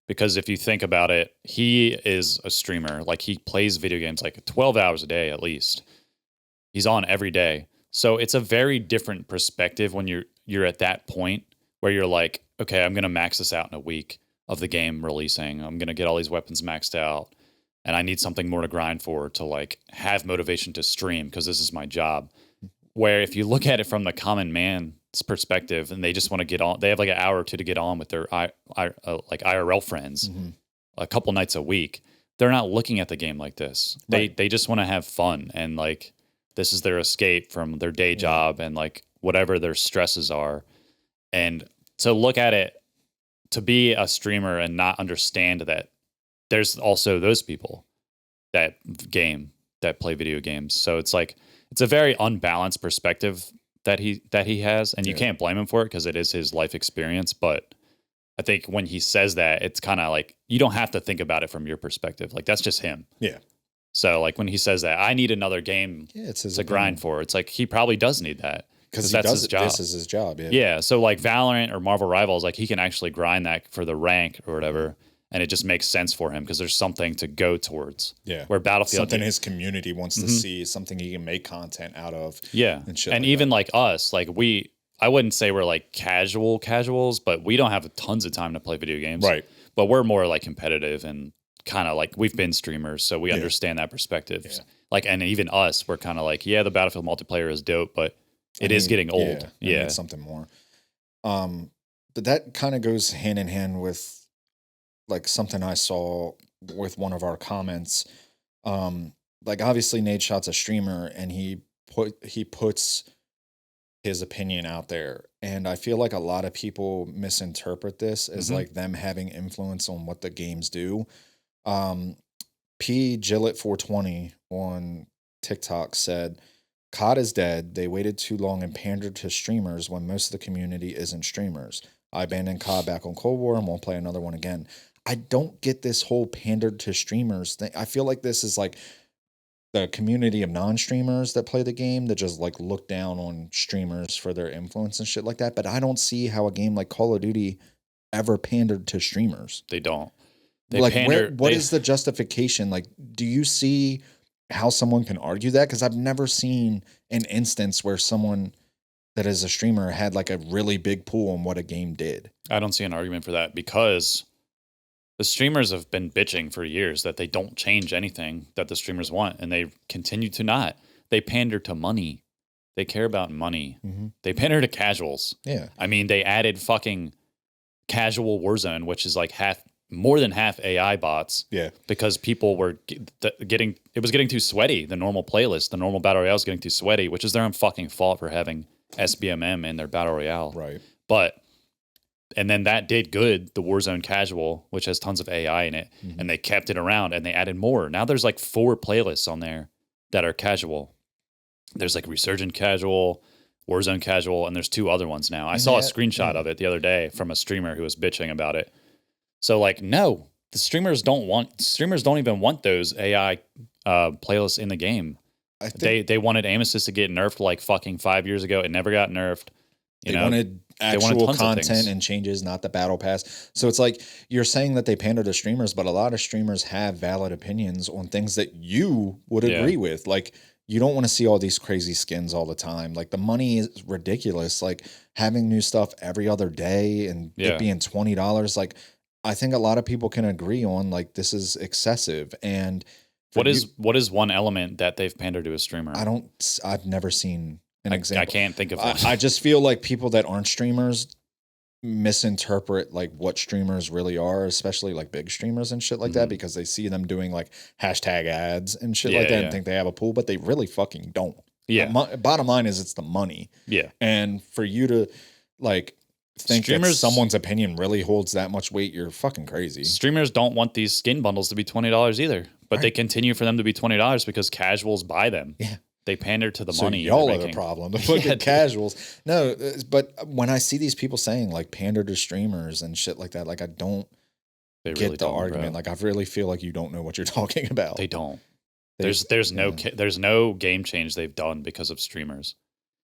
because if you think about it, he is a streamer. Like he plays video games like 12 hours a day at least. He's on every day. So it's a very different perspective when you're at that point where you're like, okay, I'm going to max this out in a week of the game releasing. I'm going to get all these weapons maxed out, and I need something more to grind for to like have motivation to stream because this is my job. Where if you look at it from the common man's perspective, and they just want to get on, they have like an hour or two to get on with their like IRL friends a couple nights a week. They're not looking at the game like this. Right. They just want to have fun, and like this is their escape from their day job and like whatever their stresses are. And to look at it, to be a streamer and not understand that there's also those people that play video games. So it's like, it's a very unbalanced perspective that he has, and you can't blame him for it because it is his life experience. But I think when he says that, it's kind of like, you don't have to think about it from your perspective. Like that's just him. Yeah. So like when he says that, I need another game to grind for, it's like he probably does need that because that's his job. This is his job. Yeah. Yeah. So like Valorant or Marvel Rivals, like he can actually grind that for the rank or whatever. And it just makes sense for him because there's something to go towards. Yeah. Where Battlefield, something his community wants to see, something he can make content out of. Yeah. And even like us, like I wouldn't say we're like casuals, but we don't have tons of time to play video games. Right. But we're more like competitive and kind of like, we've been streamers, so we understand that perspective. Yeah. Like, and even us, we're kind of like, yeah, the Battlefield multiplayer is dope, but it is getting old. Yeah. Need something more. But that kind of goes hand in hand with like something I saw with one of our comments. Like obviously Nade Shot's a streamer, and he puts his opinion out there. And I feel like a lot of people misinterpret this as like them having influence on what the games do. P Gillett 420 on TikTok said, COD is dead. They waited too long and pandered to streamers when most of the community isn't streamers. I abandoned COD back on Cold War and won't play another one again. I don't get this whole pandered to streamers thing. I feel like this is like the community of non-streamers that play the game that just like look down on streamers for their influence and shit like that. But I don't see how a game like Call of Duty ever pandered to streamers. They don't. What is the justification? Like, do you see how someone can argue that? Because I've never seen an instance where someone that is a streamer had like a really big pull on what a game did. I don't see an argument for that because the streamers have been bitching for years that they don't change anything that the streamers want, and they continue to not. They pander to money. They care about money. They pander to casuals. Yeah. I mean, they added fucking casual Warzone, which is like half more than half AI bots. Yeah. Because people were getting too sweaty. The normal playlist, the normal battle royale is getting too sweaty, which is their own fucking fault for having SBMM in their battle royale. Right. And then that did good, the Warzone casual, which has tons of AI in it, and they kept it around and they added more. Now there's like 4 playlists on there that are casual. There's like Resurgent casual, Warzone casual, and there's 2 other ones now. I saw a screenshot of it the other day from a streamer who was bitching about it. So like, no, the streamers don't even want those AI playlists in the game. They wanted aim assist to get nerfed like fucking 5 years ago. It never got nerfed. They wanted actual content and changes, not the battle pass. So it's like you're saying that they pander to streamers, but a lot of streamers have valid opinions on things that you would agree with. Like, you don't want to see all these crazy skins all the time. Like, the money is ridiculous. Like, having new stuff every other day and it being $20. Like, I think a lot of people can agree on, like, this is excessive. And what is one element that they've pandered to a streamer? I've never seen an example. I can't think of one. I just feel like people that aren't streamers misinterpret like what streamers really are, especially like big streamers and shit like that, because they see them doing like hashtag ads and shit like that and think they have a pool, but they really fucking don't. Yeah. Bottom line is it's the money. Yeah. And for you to like think that someone's opinion really holds that much weight, you're fucking crazy. Streamers don't want these skin bundles to be $20 either, but they continue for them to be $20 because casuals buy them. Yeah. They pander to the money. Y'all are the problem. The fucking casuals. No, but when I see these people saying like pander to streamers and shit like that, like I don't get the argument. Bro. Like I really feel like you don't know what you're talking about. They don't. There's no game change they've done because of streamers.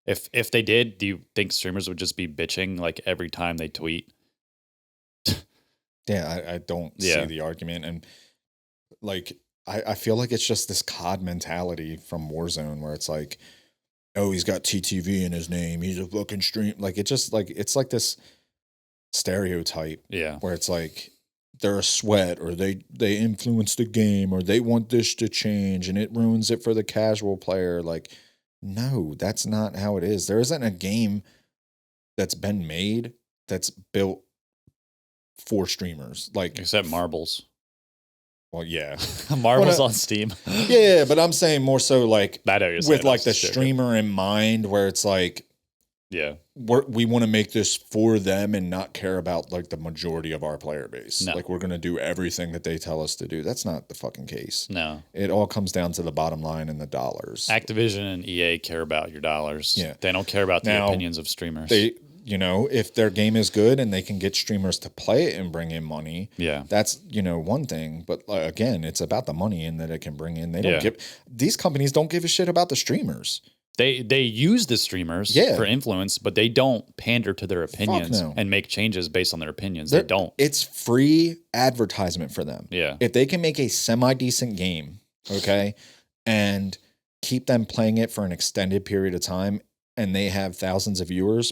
If they did, do you think streamers would just be bitching like every time they tweet? Yeah, I don't see the argument. And like I feel like it's just this COD mentality from Warzone where it's like, oh, he's got TTV in his name. He's a fucking stream. Like it just like, it's like this stereotype where it's like they're a sweat or they influence the game or they want this to change and it ruins it for the casual player. Like, no, that's not how it is. There isn't a game that's been made that's built for streamers. Like except Marbles. Well, yeah. Marbles on Steam. Yeah, but I'm saying more so like with like the streamer in mind where it's like, we want to make this for them and not care about like the majority of our player base. No. Like we're going to do everything that they tell us to do. That's not the fucking case. No. It all comes down to the bottom line and the dollars. Activision and EA care about your dollars. Yeah. They don't care about the opinions of streamers. You know, if their game is good and they can get streamers to play it and bring in money, that's, one thing. But again, it's about the money and that it can bring in. They don't these companies don't give a shit about the streamers. They use the streamers for influence, but they don't pander to their opinions and make changes based on their opinions. They don't. It's free advertisement for them. Yeah. If they can make a semi-decent game, okay, and keep them playing it for an extended period of time and they have thousands of viewers,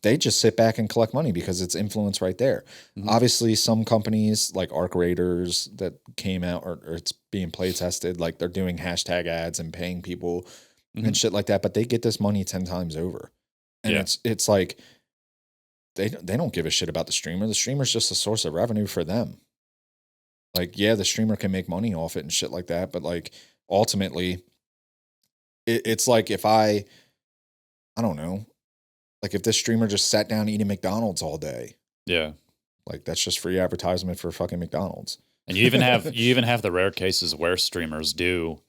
they just sit back and collect money because it's influence right there. Mm-hmm. Obviously, some companies like Arc Raiders that came out or it's being play tested, like they're doing hashtag ads and paying people and shit like that, but they get this money 10 times over. And it's like they don't give a shit about the streamer. The streamer's just a source of revenue for them. Like, yeah, the streamer can make money off it and shit like that, but like ultimately, it's like if I don't know. Like if this streamer just sat down eating McDonald's all day. Yeah. Like that's just free advertisement for fucking McDonald's. And you even have the rare cases where streamers do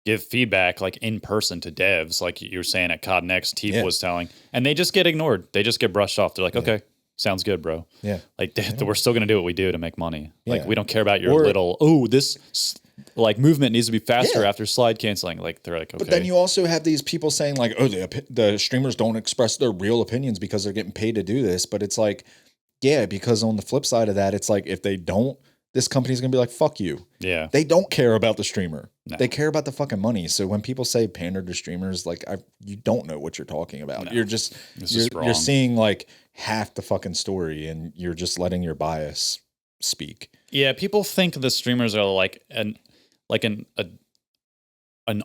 give feedback like in person to devs, like you were saying at COD Next, Teef was telling, and they just get ignored. They just get brushed off. They're like, okay, sounds good, bro. Yeah. Like we're still going to do what we do to make money. Like we don't care about your this like movement needs to be faster after slide canceling. Like they're like, okay. But then you also have these people saying like, oh, the streamers don't express their real opinions because they're getting paid to do this. But it's like, yeah, because on the flip side of that, it's like if they don't, this company's going to be like, fuck you. Yeah. They don't care about the streamer. No. They care about the fucking money. So when people say pander to streamers, like you don't know what you're talking about. No. You're just, you're seeing like half the fucking story and you're just letting your bias speak. Yeah. People think the streamers are like an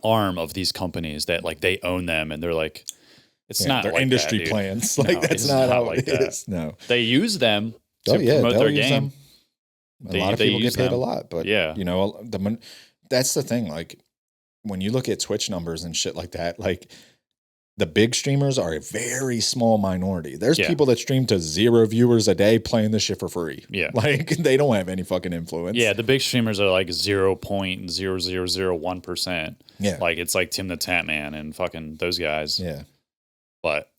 arm of these companies that like they own them and they're like, it's not their like industry that, plans. Like that's not how it is. No, they use them to promote their game. A lot of people get use paid a them. lot, but Yeah. you know, that's the thing. Like when you look at Twitch numbers and shit like that, like the big streamers are a very small minority. There's Yeah. people that stream to 0 viewers a day playing this shit for free. Yeah. Like they don't have any fucking influence. Yeah, the big streamers are like 0.0001%. Yeah. Like it's like Tim the Tap Man and fucking those guys. Yeah. But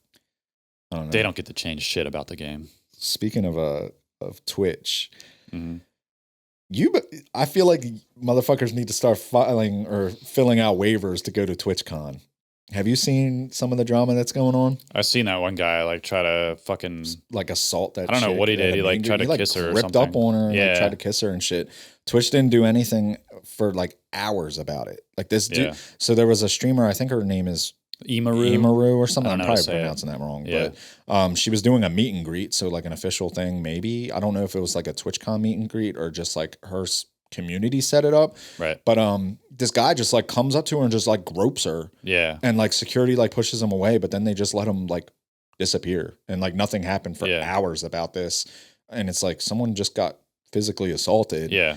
I don't know. they don't get to change shit about the game. Speaking of Twitch, Mhm. I feel like motherfuckers need to start filing or filling out waivers to go to TwitchCon. Have you seen some of the drama that's going on? I've seen that one guy like try to fucking Like assault that. I don't know chick what he did. at a He, like, meeting. tried to kiss her or ripped up something. on her and like, Yeah. tried to kiss her and shit. Twitch didn't do anything for like hours about it. Like this dude. Yeah. So there was a streamer. I think her name is Imaru. or something. I I'm don't know how to probably say it. pronouncing that wrong. Yeah. But she was doing a meet and greet, so like an official thing. Maybe I don't know if it was like a TwitchCon meet and greet or just like her community set it up. Right. But this guy just like comes up to her and just like gropes her, Yeah. and like security like pushes him away, but then they just let him like disappear, and like nothing happened for Yeah. hours about this, and it's like someone just got physically assaulted. Yeah.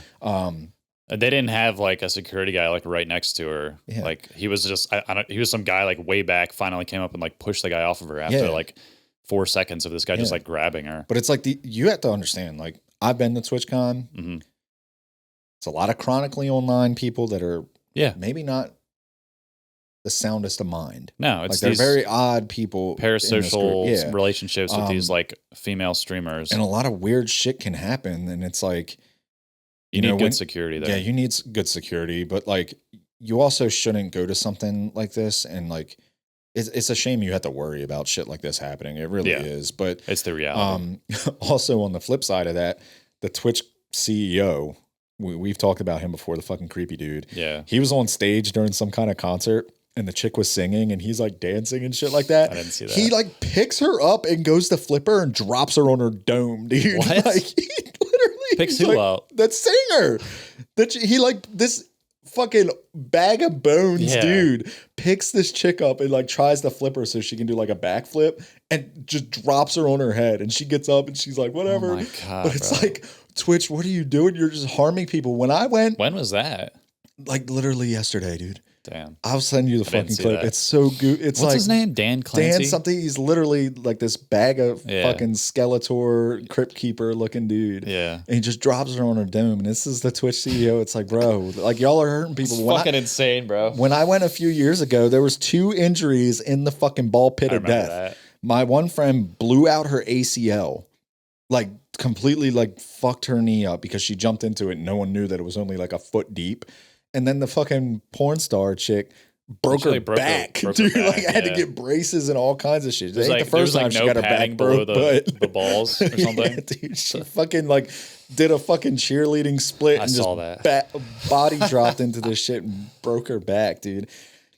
They didn't have like a security guy like right next to her. Yeah. Like he was just he was some guy like way back, finally came up and like pushed the guy off of her after Yeah. like 4 seconds of this guy just Yeah. like grabbing her. But it's like you have to understand, like I've been to TwitchCon. Mhm. It's a lot of chronically online people that are Yeah. maybe not the soundest of mind. No, Like it's they're these very odd people. in this group. parasocial Yeah. relationships with these like female streamers. And a lot of weird shit can happen, and it's like you need know, good when- security there. yeah, you need good security, but like you also shouldn't go to something like this and like it's a shame you have to worry about shit like this happening. It really Yeah. is. But It's the reality. also on the flip side of that, the Twitch CEO, we've talked about him before, the fucking creepy dude. Yeah. He was on stage during some kind of concert and the chick was singing and he's like dancing and shit like that. I didn't see that. He like picks her up and goes to flip her and drops her on her dome, dude. What? Like he literally Picks he's who like, up? That singer. He like this fucking bag of bones, Yeah. dude, picks this chick up and like tries to flip her so she can do like a backflip and just drops her on her head and she gets up and she's like, whatever. Oh my God, but it's bro. like, Twitch, what are you doing? You're just harming people. When I went, When was that? like literally yesterday, dude. Damn. I'll send you the didn't fucking see clip. that. It's so good. It's What's like his name? Dan Clancy? Dan something. He's literally like this bag of Yeah. fucking Skeletor, Crypt Keeper looking dude. Yeah. And he just drops her on her dome. And this is the Twitch CEO. It's like, bro, like y'all are hurting people. It's When fucking insane, bro. when I went a few years ago, there was 2 injuries in the fucking ball pit I of remember death. that. My one friend blew out her ACL, like completely like fucked her knee up because she jumped into it. And no one knew that it was only like a foot deep. And then the fucking porn star chick broke her Actually broke her- back, broke her dude. Like back, had to yeah. get braces and all kinds of shit. It There's ain't like, the first there time was she like got no her padding back below broke, but the balls or something. Yeah, dude, she fucking like did a fucking cheerleading split I and saw just that. body dropped into this shit and broke her back, dude.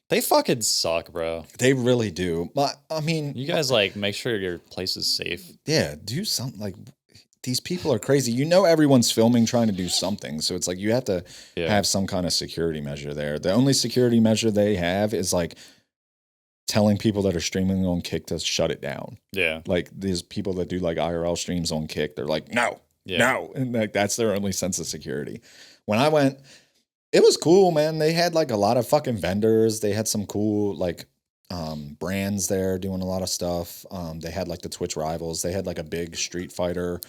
They fucking suck, bro. They really do. I mean, You guys like make sure your place is safe. yeah, do something. Like these people are crazy. You know, everyone's filming trying to do something, so it's like you have to Yeah. have some kind of security measure there. The only security measure they have is like telling people that are streaming on Kick to shut it down. Yeah. Like these people that do like IRL streams on Kick, they're like, no, Yeah. no, and like that's their only sense of security. When I went, it was cool, man. They had like a lot of fucking vendors. They had some cool like brands there doing a lot of stuff. They had like the Twitch rivals. They had like a big Street Fighter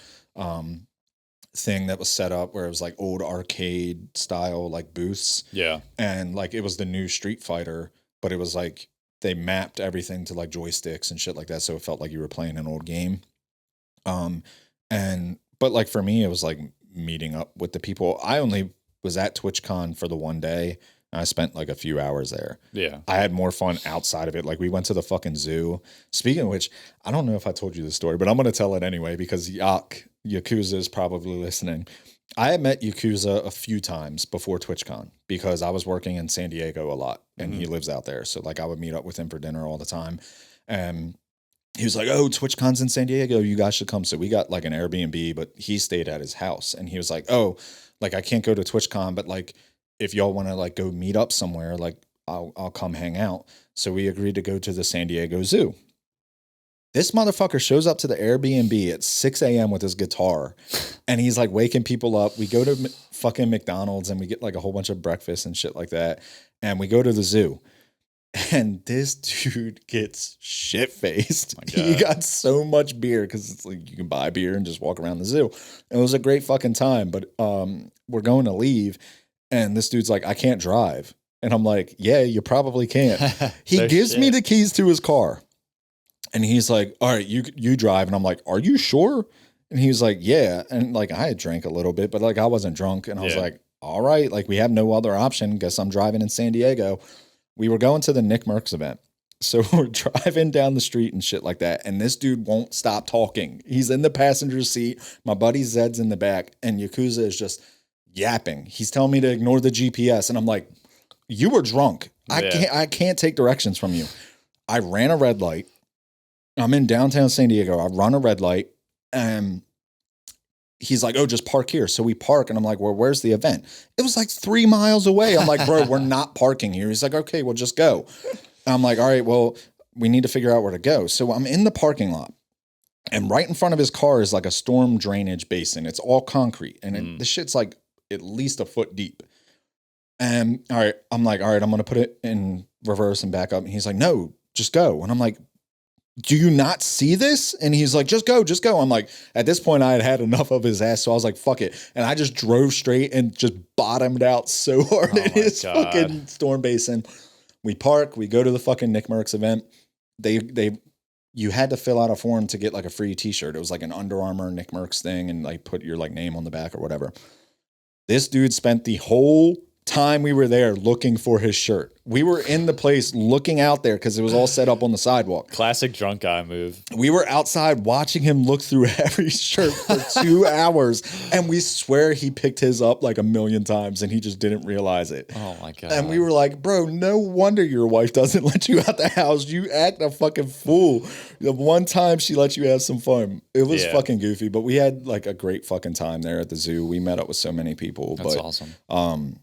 thing that was set up where it was like old arcade style like booths, Yeah. and like it was the new Street Fighter, but it was like they mapped everything to like joysticks and shit like that, so it felt like you were playing an old game. But like for me, it was like meeting up with the people. I only was at TwitchCon for the one day. And I spent like a few hours there. Yeah. I had more fun outside of it. Like we went to the fucking zoo. Speaking of which, I don't know if I told you this story, but I'm going to tell it anyway because Yakuza is probably listening. I had met Yakuza a few times before TwitchCon because I was working in San Diego a lot and he lives out there. So like I would meet up with him for dinner all the time. And he was like, oh, TwitchCon's in San Diego. You guys should come. So we got like an Airbnb, but he stayed at his house. And he was like, oh, like I can't go to TwitchCon, but like if y'all want to like go meet up somewhere, like I'll come hang out. So we agreed to go to the San Diego Zoo. This motherfucker shows up to the Airbnb at 6 a.m. with his guitar, and he's like waking people up. We go to fucking McDonald's and we get like a whole bunch of breakfast and shit like that. And we go to the zoo. And this dude gets shit faced. He got so much beer because it's like you can buy beer and just walk around the zoo. It was a great fucking time. But we're going to leave, and this dude's like, I can't drive. And I'm like, yeah, you probably can't. He gives me the keys to his car. And he's like, all right, you drive. And I'm like, are you sure? And he was like, yeah. And like, I had drank a little bit, but like, I wasn't drunk. And I was like, all right, like we have no other option. Guess I'm driving in San Diego. We were going to the Nick Merckx event. So we're driving down the street and shit like that. And this dude won't stop talking. He's in the passenger seat. My buddy Zed's in the back. And Yakuza is just yapping. He's telling me to ignore the GPS. And I'm like, you were drunk. I can't take directions from you. I ran a red light. I'm in downtown San Diego. I run a red light, and he's like, oh, just park here. So we park, and I'm like, well, where's the event? It was like 3 miles away. I'm like, bro, we're not parking here. He's like, okay, well, just go. And I'm like, all right, well, we need to figure out where to go. So I'm in the parking lot, and right in front of his car is like a storm drainage basin. It's all concrete, and this shit's like at least a foot deep. And all right, I'm like, all right, I'm going to put it in reverse and back up. And he's like, no, just go. And I'm like, do you not see this? And he's like, just go, just go. I'm like, at this point, I had had enough of his ass. So I was like, fuck it. And I just drove straight and just bottomed out so hard in his fucking storm basin. We park, we go to the fucking Nick Merckx event. You had to fill out a form to get like a free t-shirt. It was like an Under Armour Nick Merckx thing and like put your like name on the back or whatever. This dude spent the whole time we were there looking for his shirt. We were in the place looking out there because it was all set up on the sidewalk. Classic drunk guy move. We were outside watching him look through every shirt for 2 hours, and we swear he picked his up like 1,000,000 times and he just didn't realize it. Oh my God. And we were like, bro, no wonder your wife doesn't let you out the house. You act a fucking fool. The one time she let you have some fun. It was fucking goofy, but we had like a great fucking time there at the zoo. We met up with so many people. That's awesome.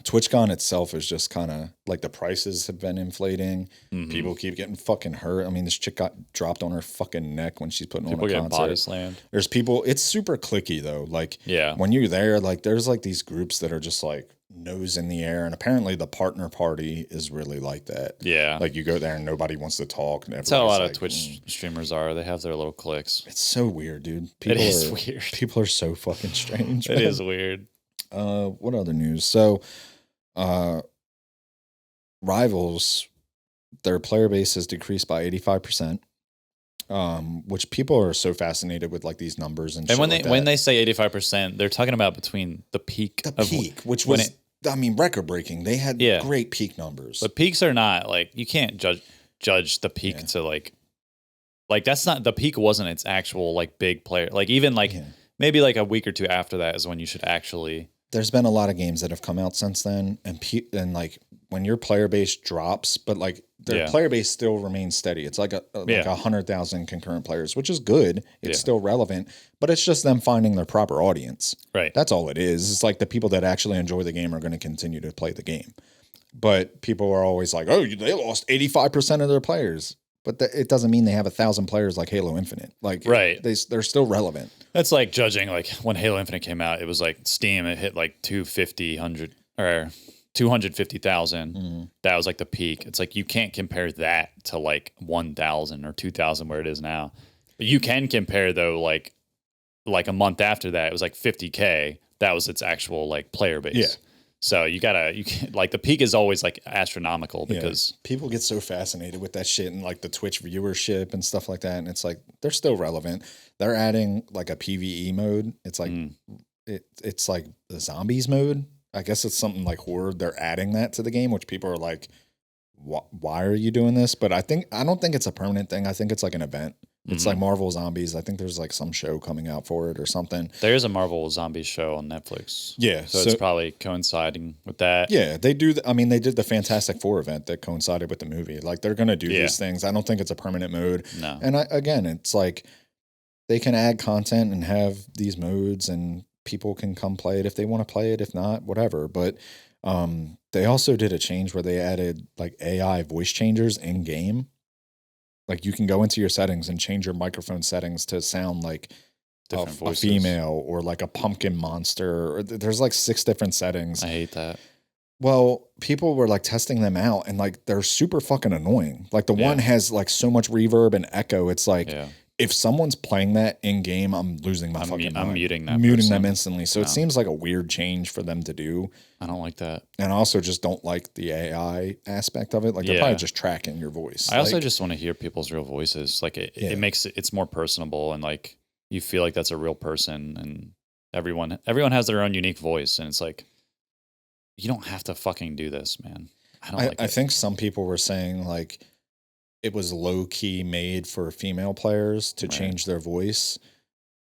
Twitchcon itself is just kind of like the prices have been inflating. People keep getting fucking hurt. I mean, this chick got dropped on her fucking neck when she's putting on a concert. People getting body slammed. There's people. It's super cliquey though. Like when you're there, like there's like these groups that are just like nose in the air, and apparently the partner party is really like that. Yeah, like you go there and nobody wants to talk. And that's how a lot of Twitch streamers are. They have their little cliques. It's so weird, dude. It is weird. People are so fucking strange. It is weird. What other news? So, Rivals, their player base has decreased by 85%. Which people are so fascinated with, like these numbers and. And when they say 85%, they're talking about between the peak, which was record breaking. They had great peak numbers, but peaks are not like you can't judge the peak to like that's not the peak. Wasn't its actual like big player like even like maybe like a week or two after that is when you should actually. There's been a lot of games that have come out since then, and like when your player base drops, but like their player base still remains steady. It's like 100,000 concurrent players, which is good. It's still relevant, but it's just them finding their proper audience. Right. That's all it is. It's like the people that actually enjoy the game are going to continue to play the game. But people are always like, oh, they lost 85% of their players. But it doesn't mean they have 1,000 players like Halo Infinite. Like, they're still relevant. That's like judging, like when Halo Infinite came out, it was like Steam, it hit like 250,000. That was like the peak. It's like you can't compare that to like 1,000 or 2,000 where it is now. But you can compare though, like a month after that, it was like 50K. That was its actual like player base. Yeah. So you can like the peak is always like astronomical because people get so fascinated with that shit and like the Twitch viewership and stuff like that. And it's like, they're still relevant. They're adding like a PvE mode. It's like, it's like the zombies mode. I guess it's something like horror. They're adding that to the game, which people are like, why are you doing this? But I don't think it's a permanent thing. I think it's like an event. It's like Marvel Zombies. I think there's like some show coming out for it or something. There's a Marvel Zombies show on Netflix. Yeah. So it's probably coinciding with that. Yeah. They do. They did the Fantastic Four event that coincided with the movie. Like they're going to do these things. I don't think it's a permanent mode. No. And again, it's like they can add content and have these modes and people can come play it if they want to play it. If not, whatever. But they also did a change where they added like AI voice changers in game. Like you can go into your settings and change your microphone settings to sound like a voices. female or like a pumpkin monster. Or there's like 6 different settings. I hate that. Well, people were like testing them out and like they're super fucking annoying. Like the one has like so much reverb and echo. It's like if someone's playing that in game, I'm losing my fucking mind. I'm muting that muting person. them instantly. So it seems like a weird change for them to do. I don't like that. And I also just don't like the AI aspect of it. Like they're probably just tracking your voice. I also just want to hear people's real voices. Like it makes it's more personable and like you feel like that's a real person and everyone has their own unique voice and it's like you don't have to fucking do this, man. I think some people were saying like it was low key made for female players to change their voice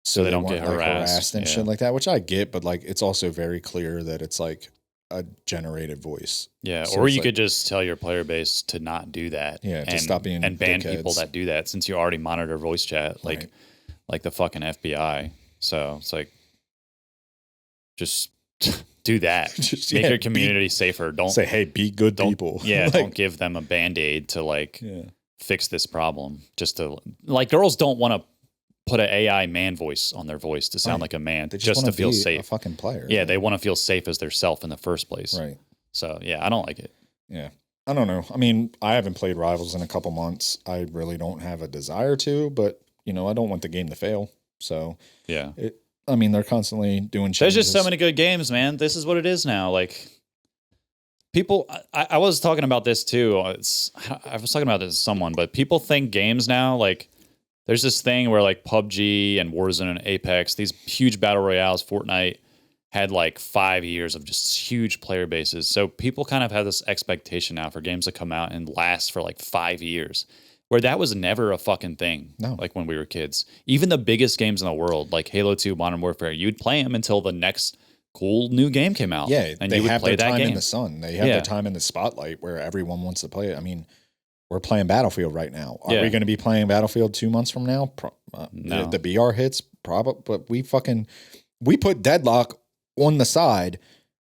so they don't get like, harassed and shit like that, which I get, but like it's also very clear that it's like a generated voice. Yeah, so or you could just tell your player base to not do that. Yeah, to stop being and ban people that do that since you already monitor voice chat like the fucking FBI. So it's like just do that. Just, make your community safer. Don't say, hey, be good people. Yeah, like, don't give them a band-aid to like fix this problem. Just to like girls don't want to put an AI man voice on their voice to sound like a man just to feel safe. A fucking player. Yeah, they want to feel safe as their self in the first place. Right. So yeah, I don't like it. Yeah. I don't know. I mean, I haven't played Rivals in a couple months. I really don't have a desire to, but you know, I don't want the game to fail. So yeah. I mean, they're constantly doing changes. There's just so many good games, man. This is what it is now. Like, people, I was talking about this too. I was talking about this to someone, but people think games now, like, there's this thing where, like, PUBG and Warzone and Apex, these huge battle royales, Fortnite, had, like, 5 years of just huge player bases. So people kind of have this expectation now for games to come out and last for, like, 5 years. Where that was never a fucking thing. No. Like when we were kids. Even the biggest games in the world, like Halo 2, Modern Warfare, you'd play them until the next cool new game came out. Yeah, and they you would have play their that time game. in the sun. They have their time in the spotlight where everyone wants to play it. I mean, we're playing Battlefield right now. Are we going to be playing Battlefield 2 months from now? No. The BR hits, probably. But we put Deadlock on the side,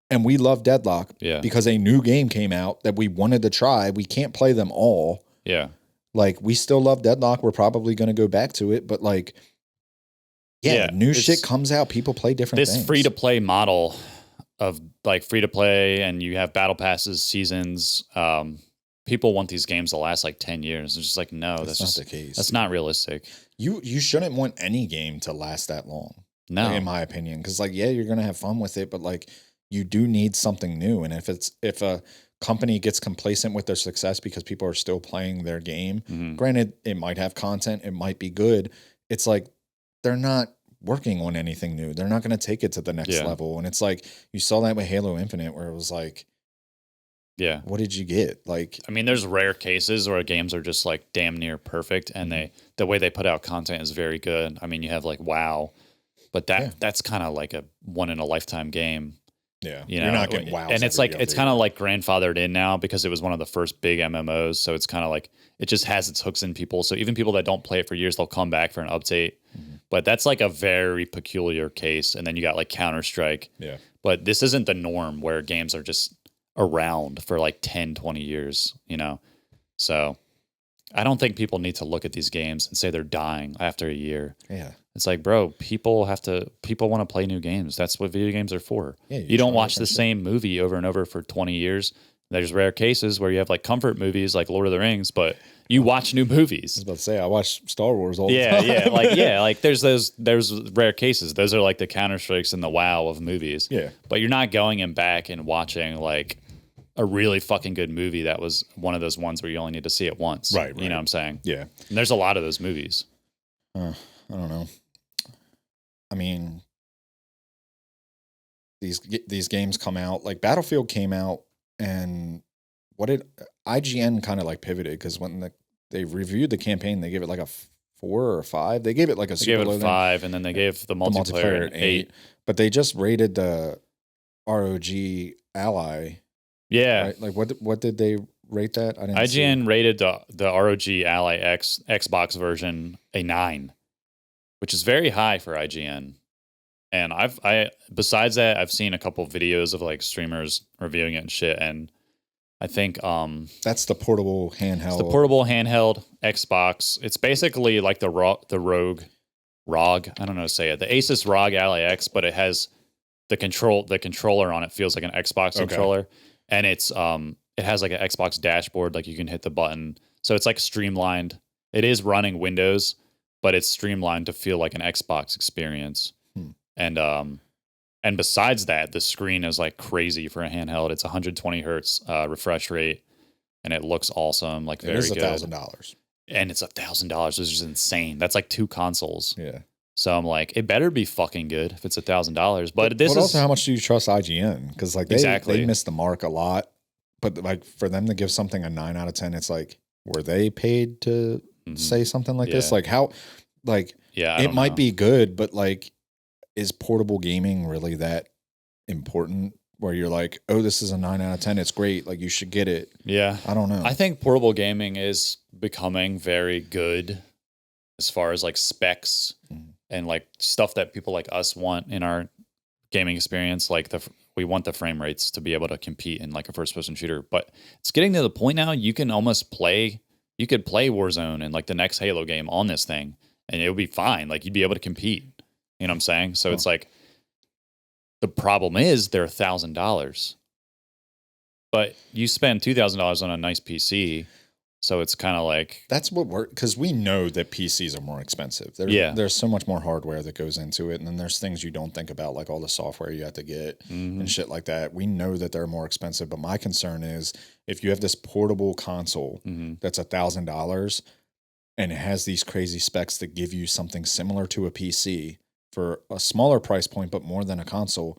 and we love Deadlock because a new game came out that we wanted to try. We can't play them all. Yeah. Like, we still love Deadlock. We're probably going to go back to it. But, like, new shit comes out. People play different things. This free-to-play model of, like, free-to-play, and you have battle passes, seasons. People want these games to last, like, 10 years. It's just like, no, that's not the case. That's not realistic. You shouldn't want any game to last that long. No. Like, in my opinion. Because, like, you're going to have fun with it. But, like, you do need something new. And if a company gets complacent with their success because people are still playing their game. Granted, it might have content, it might be good. It's like they're not working on anything new. They're not going to take it to the next level. And it's like you saw that with Halo Infinite where it was like, what did you get? Like, I mean, there's rare cases where games are just like damn near perfect and the way they put out content is very good. I mean, you have like WoW, but that's kind of like a one in a lifetime game. Yeah, you know, you're not getting WoW. And it's like it's kind of like grandfathered in now because it was one of the first big MMOs. So it's kind of like it just has its hooks in people. So even people that don't play it for years, they'll come back for an update. But that's like a very peculiar case. And then you got like Counter-Strike. Yeah. But this isn't the norm where games are just around for like 10, 20 years, you know? So I don't think people need to look at these games and say they're dying after a year. Yeah. It's like, bro, people want to play new games. That's what video games are for. Yeah, you don't watch the same movie over and over for 20 years. There's rare cases where you have like comfort movies like Lord of the Rings, but you watch new movies. I was about to say, I watch Star Wars all the time. Like there's rare cases. Those are like the Counter-Strikes and the WoW of movies. Yeah. But you're not going and back and watching like a really fucking good movie that was one of those ones where you only need to see it once. Right. You know what I'm saying? Yeah. And there's a lot of those movies. I don't know. I mean, these games come out, like Battlefield came out, and what did IGN kind of like pivoted because when they reviewed the campaign, they gave it like a 4 or 5. They gave it like a super low. They gave it 5, and then they gave the multiplayer an 8. But they just rated the ROG Ally. Yeah, right? Like what did they rate that? I didn't. IGN rated the ROG Ally X Xbox version a 9. Which is very high for IGN. And besides that, I've seen a couple of videos of like streamers reviewing it and shit. And I think That's the portable handheld. it's the portable handheld Xbox. It's basically like the ROG. I don't know how to say it. The Asus ROG Ally X, but it has the controller on it feels like an Xbox controller, and it has like an Xbox dashboard, like you can hit the button. So it's like streamlined. It is running Windows, but it's streamlined to feel like an Xbox experience. And besides that, the screen is like crazy for a handheld. It's 120 hertz refresh rate, and it looks awesome. Like very good. It is $1,000. And it's $1,000, which is insane. That's like 2 consoles. Yeah. So I'm like, it better be fucking good if it's $1,000. But this is also how much do you trust IGN? Because like they missed the mark a lot. But like for them to give something a 9 out of 10, it's like, were they paid to say something like this? Like how, like it might be good, but like, is portable gaming really that important? Where you're like, oh, this is a 9 out of 10. It's great. Like you should get it. Yeah, I don't know. I think portable gaming is becoming very good as far as like specs and like stuff that people like us want in our gaming experience. Like we want the frame rates to be able to compete in like a first person shooter, but it's getting to the point now you can almost play Warzone and like the next Halo game on this thing and it would be fine. Like you'd be able to compete. You know what I'm saying? So it's like, the problem is they're $1,000, but you spend $2,000 on a nice PC. So it's kind of like, that's what because we know that PCs are more expensive. There's so much more hardware that goes into it. And then there's things you don't think about, like all the software you have to get and shit like that. We know that they're more expensive, but my concern is if you have this portable console that's $1,000 and it has these crazy specs that give you something similar to a PC for a smaller price point, but more than a console,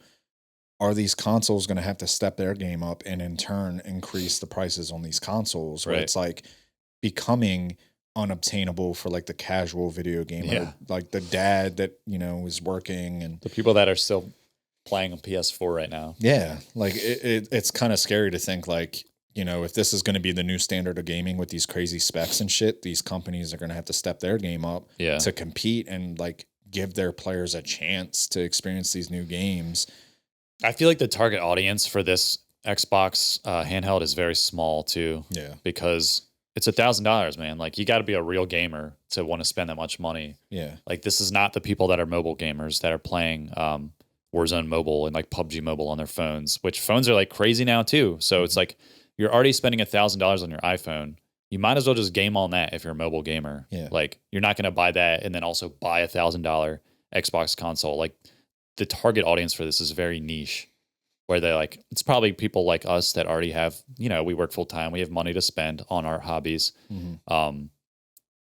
are these consoles going to have to step their game up and in turn increase the prices on these consoles? Where it's like becoming unobtainable for like the casual video gamer, like the dad that, you know, is working and the people that are still playing on PS4 right now. Yeah. Like it's kind of scary to think like, you know, if this is going to be the new standard of gaming with these crazy specs and shit, these companies are going to have to step their game up to compete and like give their players a chance to experience these new games. I feel like the target audience for this Xbox handheld is very small too. Yeah. Because it's $1,000, man. Like you got to be a real gamer to want to spend that much money. Yeah. Like this is not the people that are mobile gamers that are playing Warzone mobile and like PUBG mobile on their phones, which phones are like crazy now too. So it's like you're already spending $1,000 on your iPhone. You might as well just game on that if you're a mobile gamer. Yeah. Like you're not going to buy that and then also buy $1,000 Xbox console. Like the target audience for this is very niche where they're like, it's probably people like us that already have, you know, we work full time. We have money to spend on our hobbies.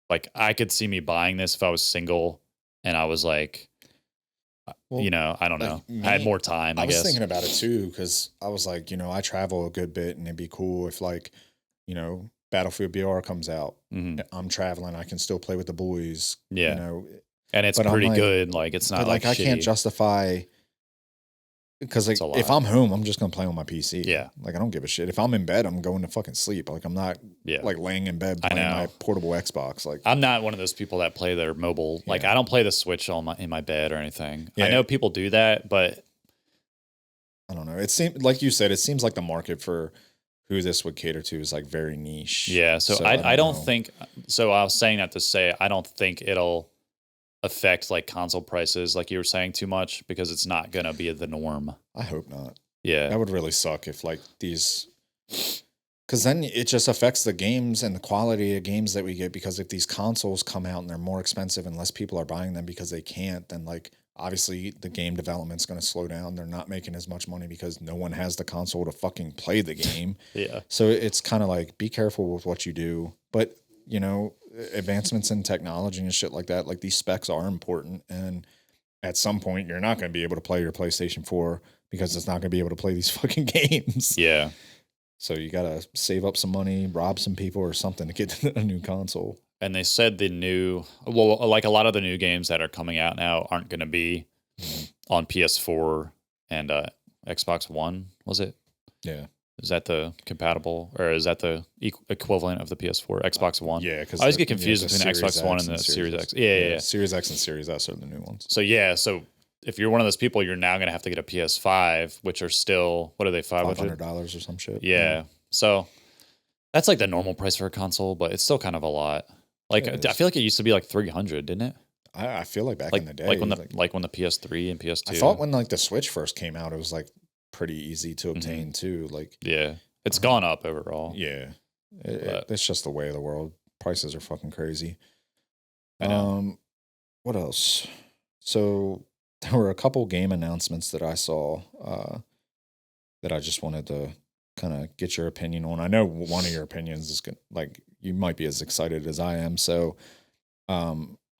Like I could see me buying this if I was single and I was like, well, you know, I don't know. I had more time, I guess. I was thinking about it too. Cause I was like, you know, I travel a good bit and it'd be cool if like, you know, Battlefield BR comes out. I'm traveling. I can still play with the boys. Yeah. You know, and it's pretty good. Like it's not like I can't justify because like if I'm home, I'm just gonna play on my PC. Yeah. Like I don't give a shit. If I'm in bed, I'm going to fucking sleep. Like I'm not like laying in bed playing my portable Xbox. Like I'm not one of those people that play their mobile. Like I don't play the Switch in my bed or anything. I know people do that, but I don't know. It seems like you said, it seems like the market for who this would cater to is like very niche. Yeah. So I don't think so. I was saying that to say I don't think it'll affect like console prices like you were saying too much because it's not gonna be the norm. I hope not. Yeah. That would really suck if like these because then it just affects the games and the quality of games that we get because if these consoles come out and they're more expensive and less people are buying them because they can't, then like obviously the game development's going to slow down. They're not making as much money because no one has the console to fucking play the game. Yeah. So it's kind of like be careful with what you do. But, you know, advancements in technology and shit like that, like these specs are important. And at some point, you're not going to be able to play your PlayStation 4 because it's not going to be able to play these fucking games. Yeah. So you got to save up some money, rob some people or something to get a new console. And they said like a lot of the new games that are coming out now aren't going to be on PS4 and Xbox One, was it? Yeah. Is that the compatible or is that the equivalent of the PS4, Xbox One? Yeah, because I always get confused between Xbox One and the Series X. Yeah. Series X and Series S are the new ones. So if you're one of those people, you're now going to have to get a PS5, which are still, what are they, $500 or some shit. Yeah. So that's like the normal price for a console, but it's still kind of a lot. Like I feel like it used to be like 300, didn't it? I feel like back Like in the day, like when the PS3 and PS2. I thought when like the Switch first came out, it was like pretty easy to obtain too. Like yeah, it's gone up overall. yeah, it's just the way of the world. Prices are fucking crazy. I know. What else? So there were a couple game announcements that I saw that I just wanted to kind of get your opinion on. I know one of your opinions is good, like you might be as excited as I am. So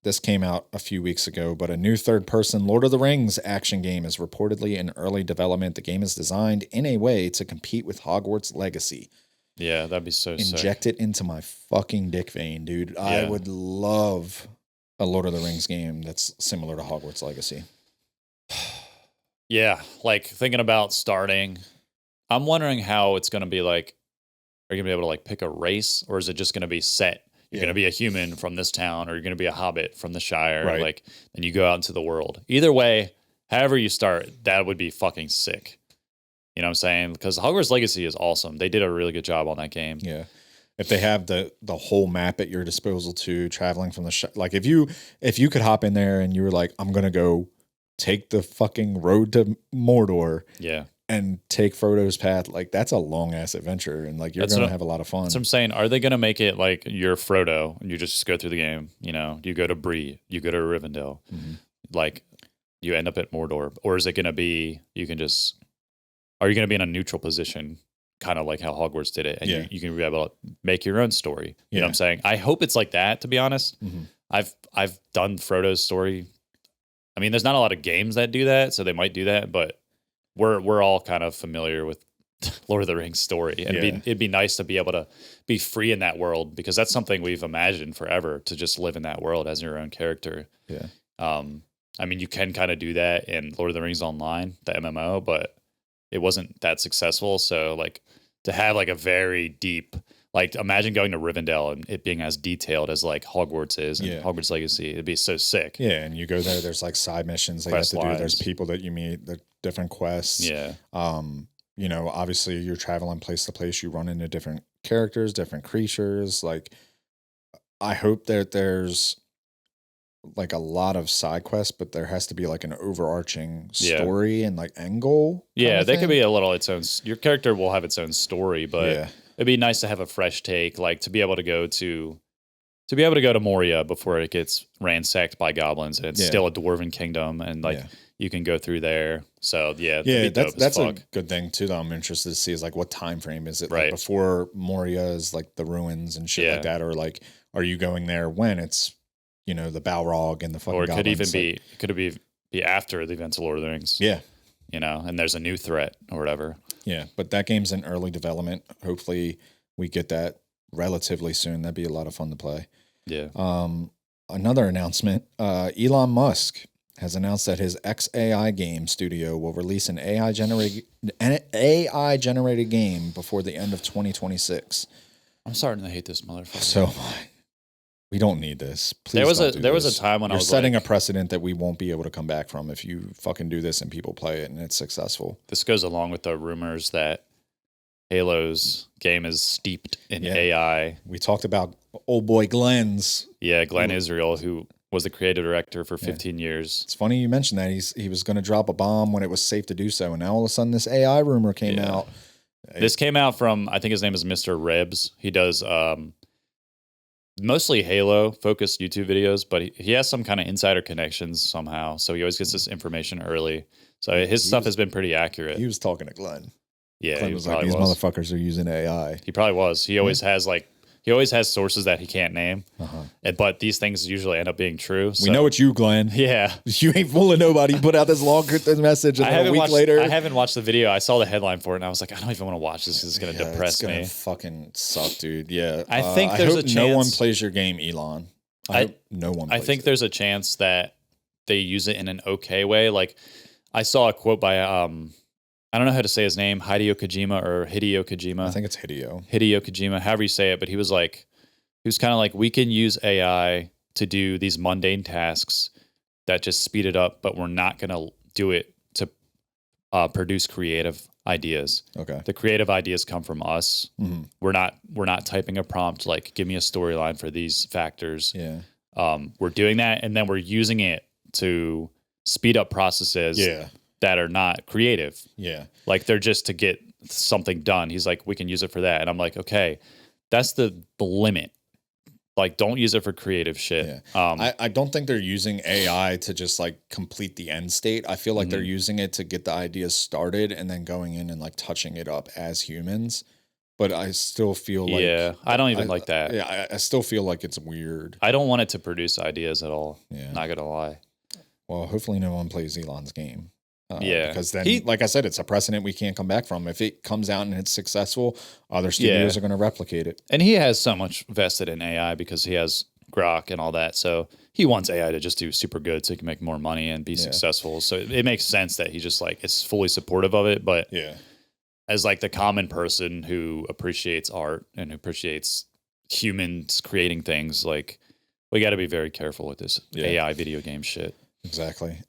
this came out a few weeks ago, but a new third-person Lord of the Rings action game is reportedly in early development. The game is designed in a way to compete with Hogwarts Legacy. Yeah, that'd be so sick. Inject it into my fucking dick vein, dude. Yeah. I would love a Lord of the Rings game that's similar to Hogwarts Legacy. Yeah, like thinking about starting, I'm wondering how it's going to be like, are you going to be able to like pick a race, or is it just going to be set? You're going to be a human from this town, or you're going to be a hobbit from the Shire. Right. Like, and you go out into the world. Either way, however you start, that would be fucking sick. You know what I'm saying? Because Hogwarts Legacy is awesome. They did a really good job on that game. Yeah. If they have the whole map at your disposal too, traveling from the like if you could hop in there and you were like, I'm gonna go take the fucking road to Mordor. Yeah. And take Frodo's path, like that's a long ass adventure, and like you're gonna have a lot of fun. That's what I'm saying. Are they gonna make it like you're Frodo and you just go through the game? You know, you go to Bree, you go to Rivendell, like you end up at Mordor, or is it gonna be are you gonna be in a neutral position, kind of like how Hogwarts did it, and you can be able to make your own story? You know what I'm saying? I hope it's like that. To be honest, I've done Frodo's story. I mean, there's not a lot of games that do that, so they might do that, but we're all kind of familiar with Lord of the Rings story, and it'd be nice to be able to be free in that world, because that's something we've imagined forever, to just live in that world as your own character. Yeah. I mean, you can kind of do that in Lord of the Rings Online, the MMO, but it wasn't that successful. So like to have like a very deep, like imagine going to Rivendell and it being as detailed as like Hogwarts is and Hogwarts Legacy. It'd be so sick. Yeah, and you go there's like side missions that you have to do. There's people that you meet, the different quests. Yeah. You know, obviously you're traveling place to place, you run into different characters, different creatures. Like I hope that there's like a lot of side quests, but there has to be like an overarching story and like end goal. Yeah, they could be a little its own. Your character will have its own story, but it'd be nice to have a fresh take, like to be able to go to Moria before it gets ransacked by goblins, and it's still a dwarven kingdom, and like you can go through there. So that's a good thing too that I'm interested to see is like what time frame is it, like before Moria is like the ruins and shit like that, or like are you going there when it's, you know, the Balrog and the fucking goblins? Or it could even be after the events of Lord of the Rings. Yeah. You know, and there's a new threat or whatever. Yeah, but that game's in early development. Hopefully we get that relatively soon. That'd be a lot of fun to play. Yeah. Another announcement, Elon Musk has announced that his XAI game studio will release an AI generated game before the end of 2026. I'm starting to hate this motherfucker. So we don't need this. Please there was a time when you're setting a precedent that we won't be able to come back from if you fucking do this and people play it and it's successful. This goes along with the rumors that Halo's game is steeped in AI. We talked about old boy Glenn's. Yeah, Glenn Israel, who was the creative director for 15 years. It's funny you mentioned that. He was going to drop a bomb when it was safe to do so, and now all of a sudden this AI rumor came out. This came out from, I think his name is Mr. Rebs. He does mostly Halo-focused YouTube videos, but he has some kind of insider connections somehow, so he always gets this information early. So his stuff has been pretty accurate. He was talking to Glenn. Yeah, Glenn was like, these motherfuckers are using AI. He probably was. He always has sources that he can't name, but these things usually end up being true. So. We know it's you, Glenn. Yeah. You ain't fooling nobody. You put out this long message and a week later. I haven't watched the video. I saw the headline for it and I was like, I don't even want to watch this because it's going to depress me. It's going to fucking suck, dude. Yeah. I think there's a chance. No one plays your game, Elon. I hope no one plays I think there's a chance that they use it in an okay way. Like I saw a quote by, I don't know how to say his name, Hideo Kojima. I think it's Hideo Kojima, however you say it, but he was kind of like, we can use AI to do these mundane tasks that just speed it up, but we're not going to do it to produce creative ideas. Okay. The creative ideas come from us. Mm-hmm. We're not typing a prompt like give me a storyline for these factors. Yeah. We're doing that, and then we're using it to speed up processes that are not creative. Yeah. Like they're just to get something done. He's like, we can use it for that. And I'm like, okay, that's the limit. Like, don't use it for creative shit. Yeah. I don't think they're using AI to just like complete the end state. I feel like they're using it to get the ideas started and then going in and like touching it up as humans. But I still feel like I don't even like that. Yeah, I still feel like it's weird. I don't want it to produce ideas at all. Yeah. Not gonna lie. Well, hopefully no one plays Elon's game. Yeah. Because then, like I said, it's a precedent we can't come back from. If it comes out and it's successful, other studios are going to replicate it. And he has so much vested in AI because he has Grok and all that. So he wants AI to just do super good so he can make more money and be successful. So it makes sense that he just like is fully supportive of it. But as like the common person who appreciates art and appreciates humans creating things, like we got to be very careful with this AI video game shit. Exactly.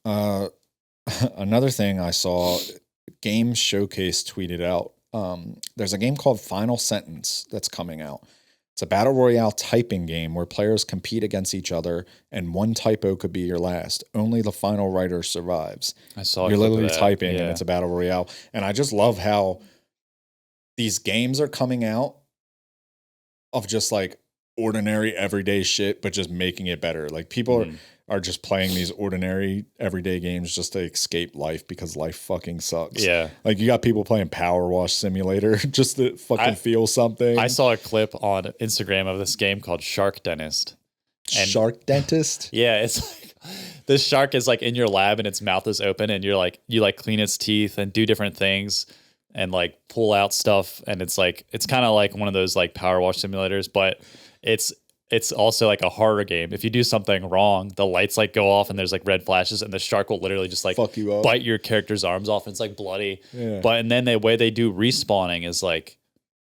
Another thing I saw, Game Showcase tweeted out, there's a game called Final Sentence that's coming out. It's a battle royale typing game where players compete against each other and one typo could be your last. Only the final writer survives. I saw You're literally typing and it's a battle royale. And I just love how these games are coming out of just like ordinary everyday shit, but just making it better. Like people are just playing these ordinary everyday games just to escape life because life fucking sucks. Yeah. Like you got people playing Power Wash Simulator just to fucking feel something. I saw a clip on Instagram of this game called Shark Dentist. Shark Dentist? Yeah, it's like this shark is like in your lab and its mouth is open and you like clean its teeth and do different things and like pull out stuff, and it's kind of like one of those like Power Wash simulators, but it's also like a horror game. If you do something wrong, the lights like go off and there's like red flashes and the shark will literally just like fuck you up, bite your character's arms off and it's like bloody. Yeah. But and then the way they do respawning is like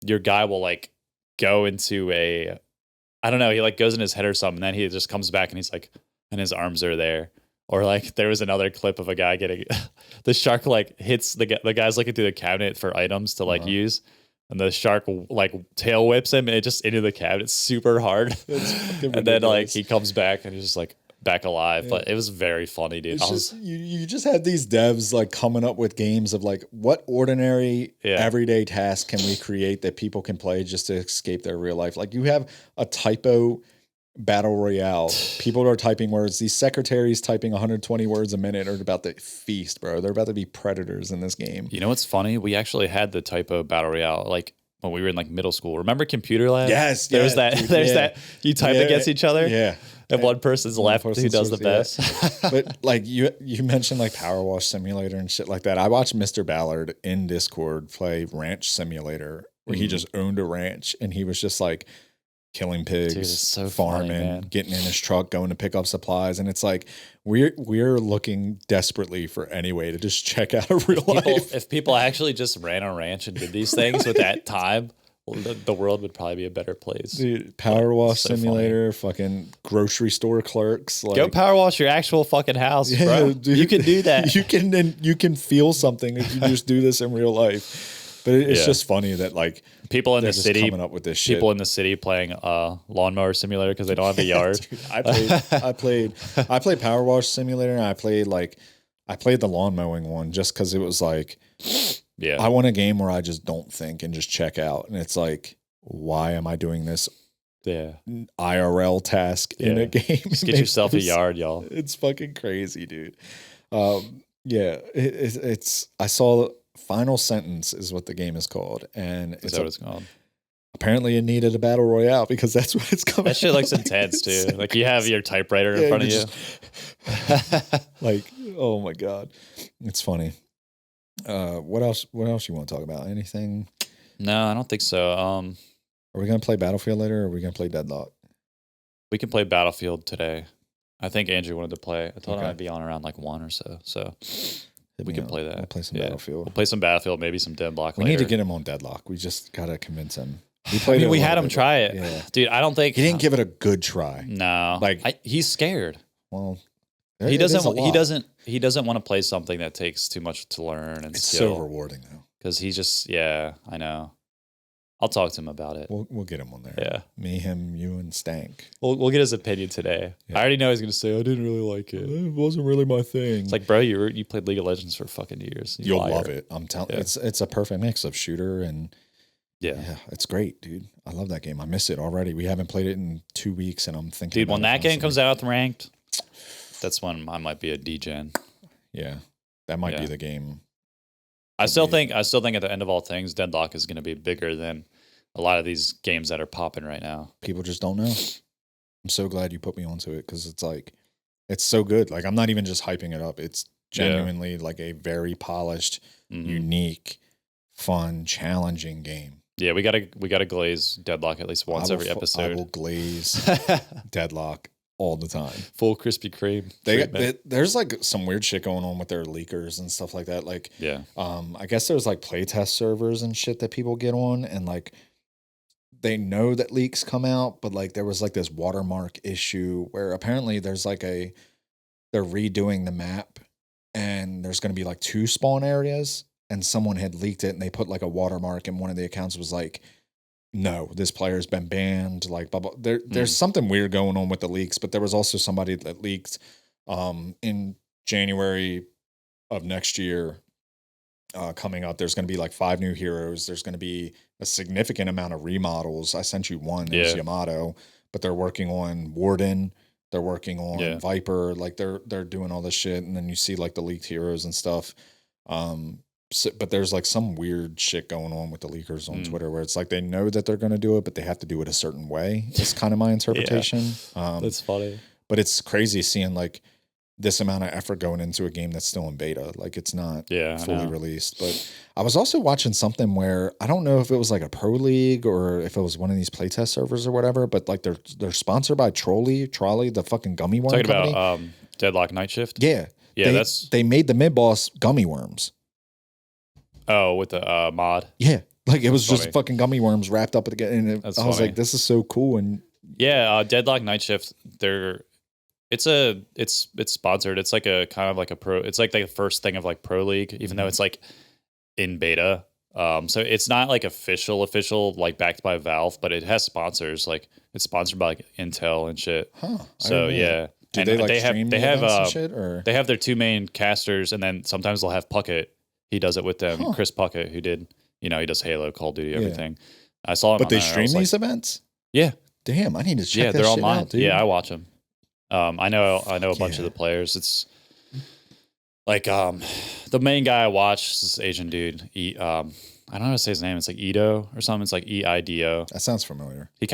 your guy will like go into I don't know, he like goes in his head or something, and then he just comes back and he's like, and his arms are there. Or like there was another clip of a guy getting the shark like hits the guy's looking through the cabinet for items to like use. And the shark like tail whips him and it just into the cabinet super hard. And then like he comes back and he's just like back alive. But it was very funny, dude. You just had these devs like coming up with games of like what ordinary everyday task can we create that people can play just to escape their real life. Like you have a typo battle royale. People are typing words. These secretaries typing 120 words a minute are about to feast, bro. They're about to be predators in this game. You know what's funny? We actually had the typo battle royale like when we were in like middle school. Remember computer lab? Yes. There's that you type against each other. Yeah. And one person's left who does the best. But like you mentioned like Power Wash Simulator and shit like that. I watched Mr. Ballard in Discord play Ranch Simulator where he just owned a ranch and he was just like killing pigs, dude, so farming, funny, getting in his truck, going to pick up supplies. And it's like, we're looking desperately for any way to just check out a real life. If people actually just ran a ranch and did these things with that time, the world would probably be a better place. Dude, Power Wash Simulator, fucking grocery store clerks. Like, go power wash your actual fucking house, bro. Dude, you can do that. You can feel something if you just do this in real life. But it's just funny that like people in the city coming up with this shit. People in the city playing lawnmower simulator because they don't have a yard. Dude, I played Power Wash Simulator, and I played the lawn mowing one just because it was like, I want a game where I just don't think and just check out. And it's like, why am I doing this? IRL task in a game? Just get yourself a yard, y'all. It's fucking crazy, dude. It's I saw. Final Sentence is what the game is called, and is that what it's called? Apparently, it needed a battle royale because that's what it's coming. That shit looks intense too. Like you have your typewriter in front of you. Like, oh my god, it's funny. What else? What else you want to talk about? Anything? No, I don't think so. Are we gonna play Battlefield later, or are we gonna play Deadlock? We can play Battlefield today. I think Andrew wanted to play. I told him I'd be on around like 1 or so. So. We can play that. We'll play some Battlefield. We'll play some Battlefield, maybe some Deadlock. We need to get him on Deadlock. We just gotta convince him. We had him try it, dude. I don't think he didn't give it a good try. No, he's scared. Well, he doesn't want to play something that takes too much to learn and it's skill. so rewarding though because he just I know. I'll talk to him about it. We'll get him on there. Yeah. Me, him, you, and Stank. We'll get his opinion today. Yeah. I already know he's gonna say I didn't really like it. It wasn't really my thing. It's like, bro, you played League of Legends for fucking years. You'll love it. I'm telling you, it's a perfect mix of shooter and yeah, it's great, dude. I love that game. I miss it already. We haven't played it in 2 weeks, and I'm thinking, dude, when that game comes out ranked, that's when I might be a D-gen. Yeah, that might be the game. I still think at the end of all things, Deadlock is going to be bigger than a lot of these games that are popping right now. People just don't know. I'm so glad you put me onto it because it's like, it's so good. Like, I'm not even just hyping it up. It's genuinely like a very polished, unique, fun, challenging game. Yeah, we gotta glaze Deadlock at least once every episode. I will glaze Deadlock all the time. Full Krispy Kreme. There's like some weird shit going on with their leakers and stuff like that. Like, I guess there's like playtest servers and shit that people get on, and like they know that leaks come out, but like there was like this watermark issue where apparently there's like they're redoing the map, and there's going to be like 2 spawn areas, and someone had leaked it, and they put like a watermark, and one of the accounts was like, no, this player's been banned, like blah, blah. There's something weird going on with the leaks, but there was also somebody that leaked in January of next year coming up. There's going to be like 5 new heroes. There's going to be a significant amount of remodels. I sent you one. It was Yamato, but they're working on Warden. They're working on Viper. Like they're doing all this shit. And then you see like the leaked heroes and stuff. But there's like some weird shit going on with the leakers on Twitter where it's like they know that they're going to do it, but they have to do it a certain way. It's kind of my interpretation. That's funny. But it's crazy seeing like this amount of effort going into a game that's still in beta. Like it's not fully released. But I was also watching something where I don't know if it was like a pro league or if it was one of these playtest servers or whatever, but like they're sponsored by Trolley, the fucking gummy worm Talking company. About Deadlock Night Shift? Yeah. Yeah, they made the mid boss gummy worms. Oh, with the mod? Yeah. Like it was just fucking gummy worms wrapped up again. And I was like, this is so cool. And Deadlock Night Shift, it's sponsored. It's like a kind of like a pro. It's like the first thing of like Pro League, even though it's like in beta. So it's not like official, like backed by Valve, but it has sponsors. Like it's sponsored by like Intel and shit. Huh. So yeah. Do they like stream the events and shit, or they have their 2 main casters, and then sometimes they'll have Puckett. He does it with them. Chris Puckett, who did, he does Halo, Call of Duty, everything. I saw him. But they stream these events? Yeah. Damn, I need to check that they're shit online. Out, dude. Yeah, I watch them. I know a bunch of the players. It's like the main guy I watch is this Asian dude. I don't know how to say his name. It's like Ido or something. It's like EIDO. That sounds familiar. He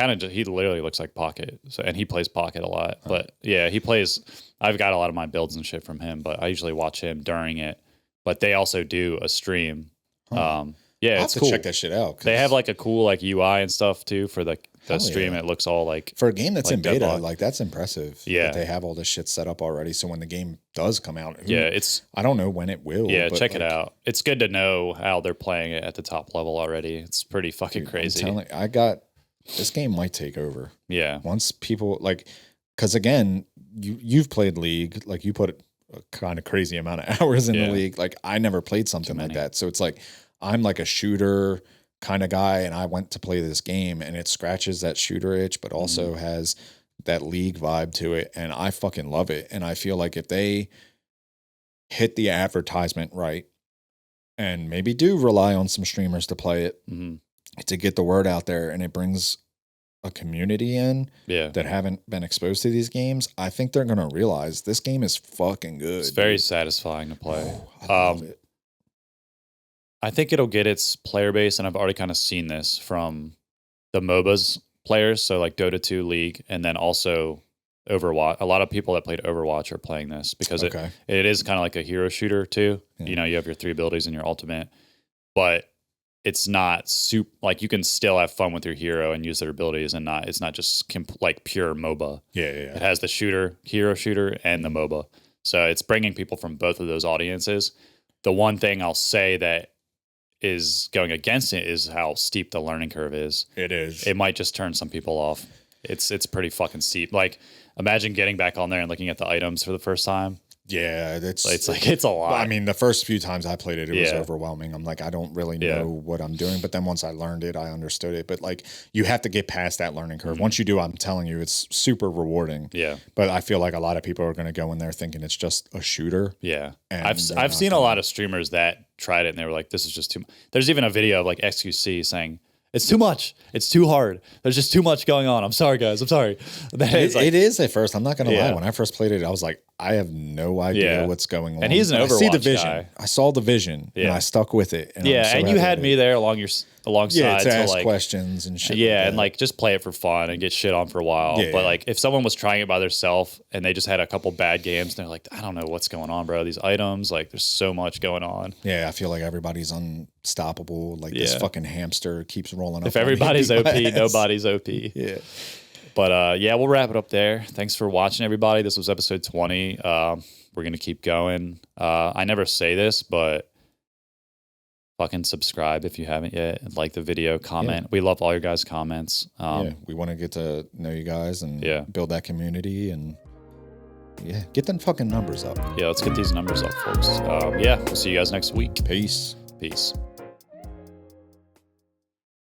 literally looks like Pocket. So, and he plays Pocket a lot. But yeah, he plays. I've got a lot of my builds and shit from him, but I usually watch him during it. But they also do a stream. I'll it's have cool. to check that shit out. They have like a cool like UI and stuff too for the stream. It looks all like for a game that's like in beta. Deadlock. Like that's impressive. Yeah, that they have all this shit set up already. So when the game does come out, I don't know when it will. Yeah, check it out. It's good to know how they're playing it at the top level already. It's pretty fucking crazy. This game might take over. Yeah, once people because again, you've played League. Like you put a kind of crazy amount of hours in the League. Like I never played something like that. So it's like I'm like a shooter kind of guy, and I went to play this game, and it scratches that shooter itch, but also has that League vibe to it, and I fucking love it. And I feel like if they hit the advertisement right, and maybe do rely on some streamers to play it, to get the word out there, and it brings a community in that haven't been exposed to these games, I think they're going to realize this game is fucking good. It's very satisfying to play. I love it. I think it'll get its player base, and I've already kind of seen this from the MOBAs players, so like Dota 2 League, and then also Overwatch. A lot of people that played Overwatch are playing this because it is kind of like a hero shooter too. Yeah. You have your 3 abilities and your ultimate, but it's not super, like you can still have fun with your hero and use their abilities, and it's not just like pure MOBA. Yeah. It has the hero shooter, and the MOBA. So it's bringing people from both of those audiences. The one thing I'll say that is going against it is how steep the learning curve is. It is. It might just turn some people off. It's pretty fucking steep. Like imagine getting back on there and looking at the items for the first time. Yeah, it's a lot. I mean, the first few times I played it, it was Yeah. overwhelming. I'm like, I don't really know what I'm doing. But then once I learned it, I understood it. But like, you have to get past that learning curve. Once you do, I'm telling you, it's super rewarding. Yeah. But I feel like a lot of people are going to go in there thinking it's just a shooter. Yeah. And I've they're seen not a lot gonna- of streamers that tried it and they were like, this is just too much. There's even a video of like XQC saying, it's too much. It's too hard. There's just too much going on. I'm sorry, guys. I'm sorry. It is at first. I'm not going to Yeah. lie. When I first played it, I was like, I have no idea Yeah. what's going on. And he's an I see the Overwatch vision. guy. I saw the vision and Yeah. I stuck with it. And yeah, I'm so and you happy had with me it. there alongside Yeah, to to ask like questions and shit. yeah, like and that. like just play it for fun and get shit on for a while. Yeah. But like if someone was trying it by themselves and they just had a couple bad games, and they're like, I don't know what's going on, bro. These items, like there's so much going on. Yeah, I feel like everybody's unstoppable. Like this Yeah. fucking hamster keeps rolling up. If on me everybody's and OP, beat my ass. nobody's OP. Yeah. But yeah, we'll wrap it up there. Thanks for watching, everybody. This was episode 20. We're gonna keep going. I never say this, but fucking subscribe if you haven't yet. And like the video, comment. We love all your guys' comments. Yeah, we want to get to know you guys and Yeah. build that community and get them fucking numbers up. Yeah, let's get these numbers up, folks. Yeah, we'll see you guys next week. Peace. Peace.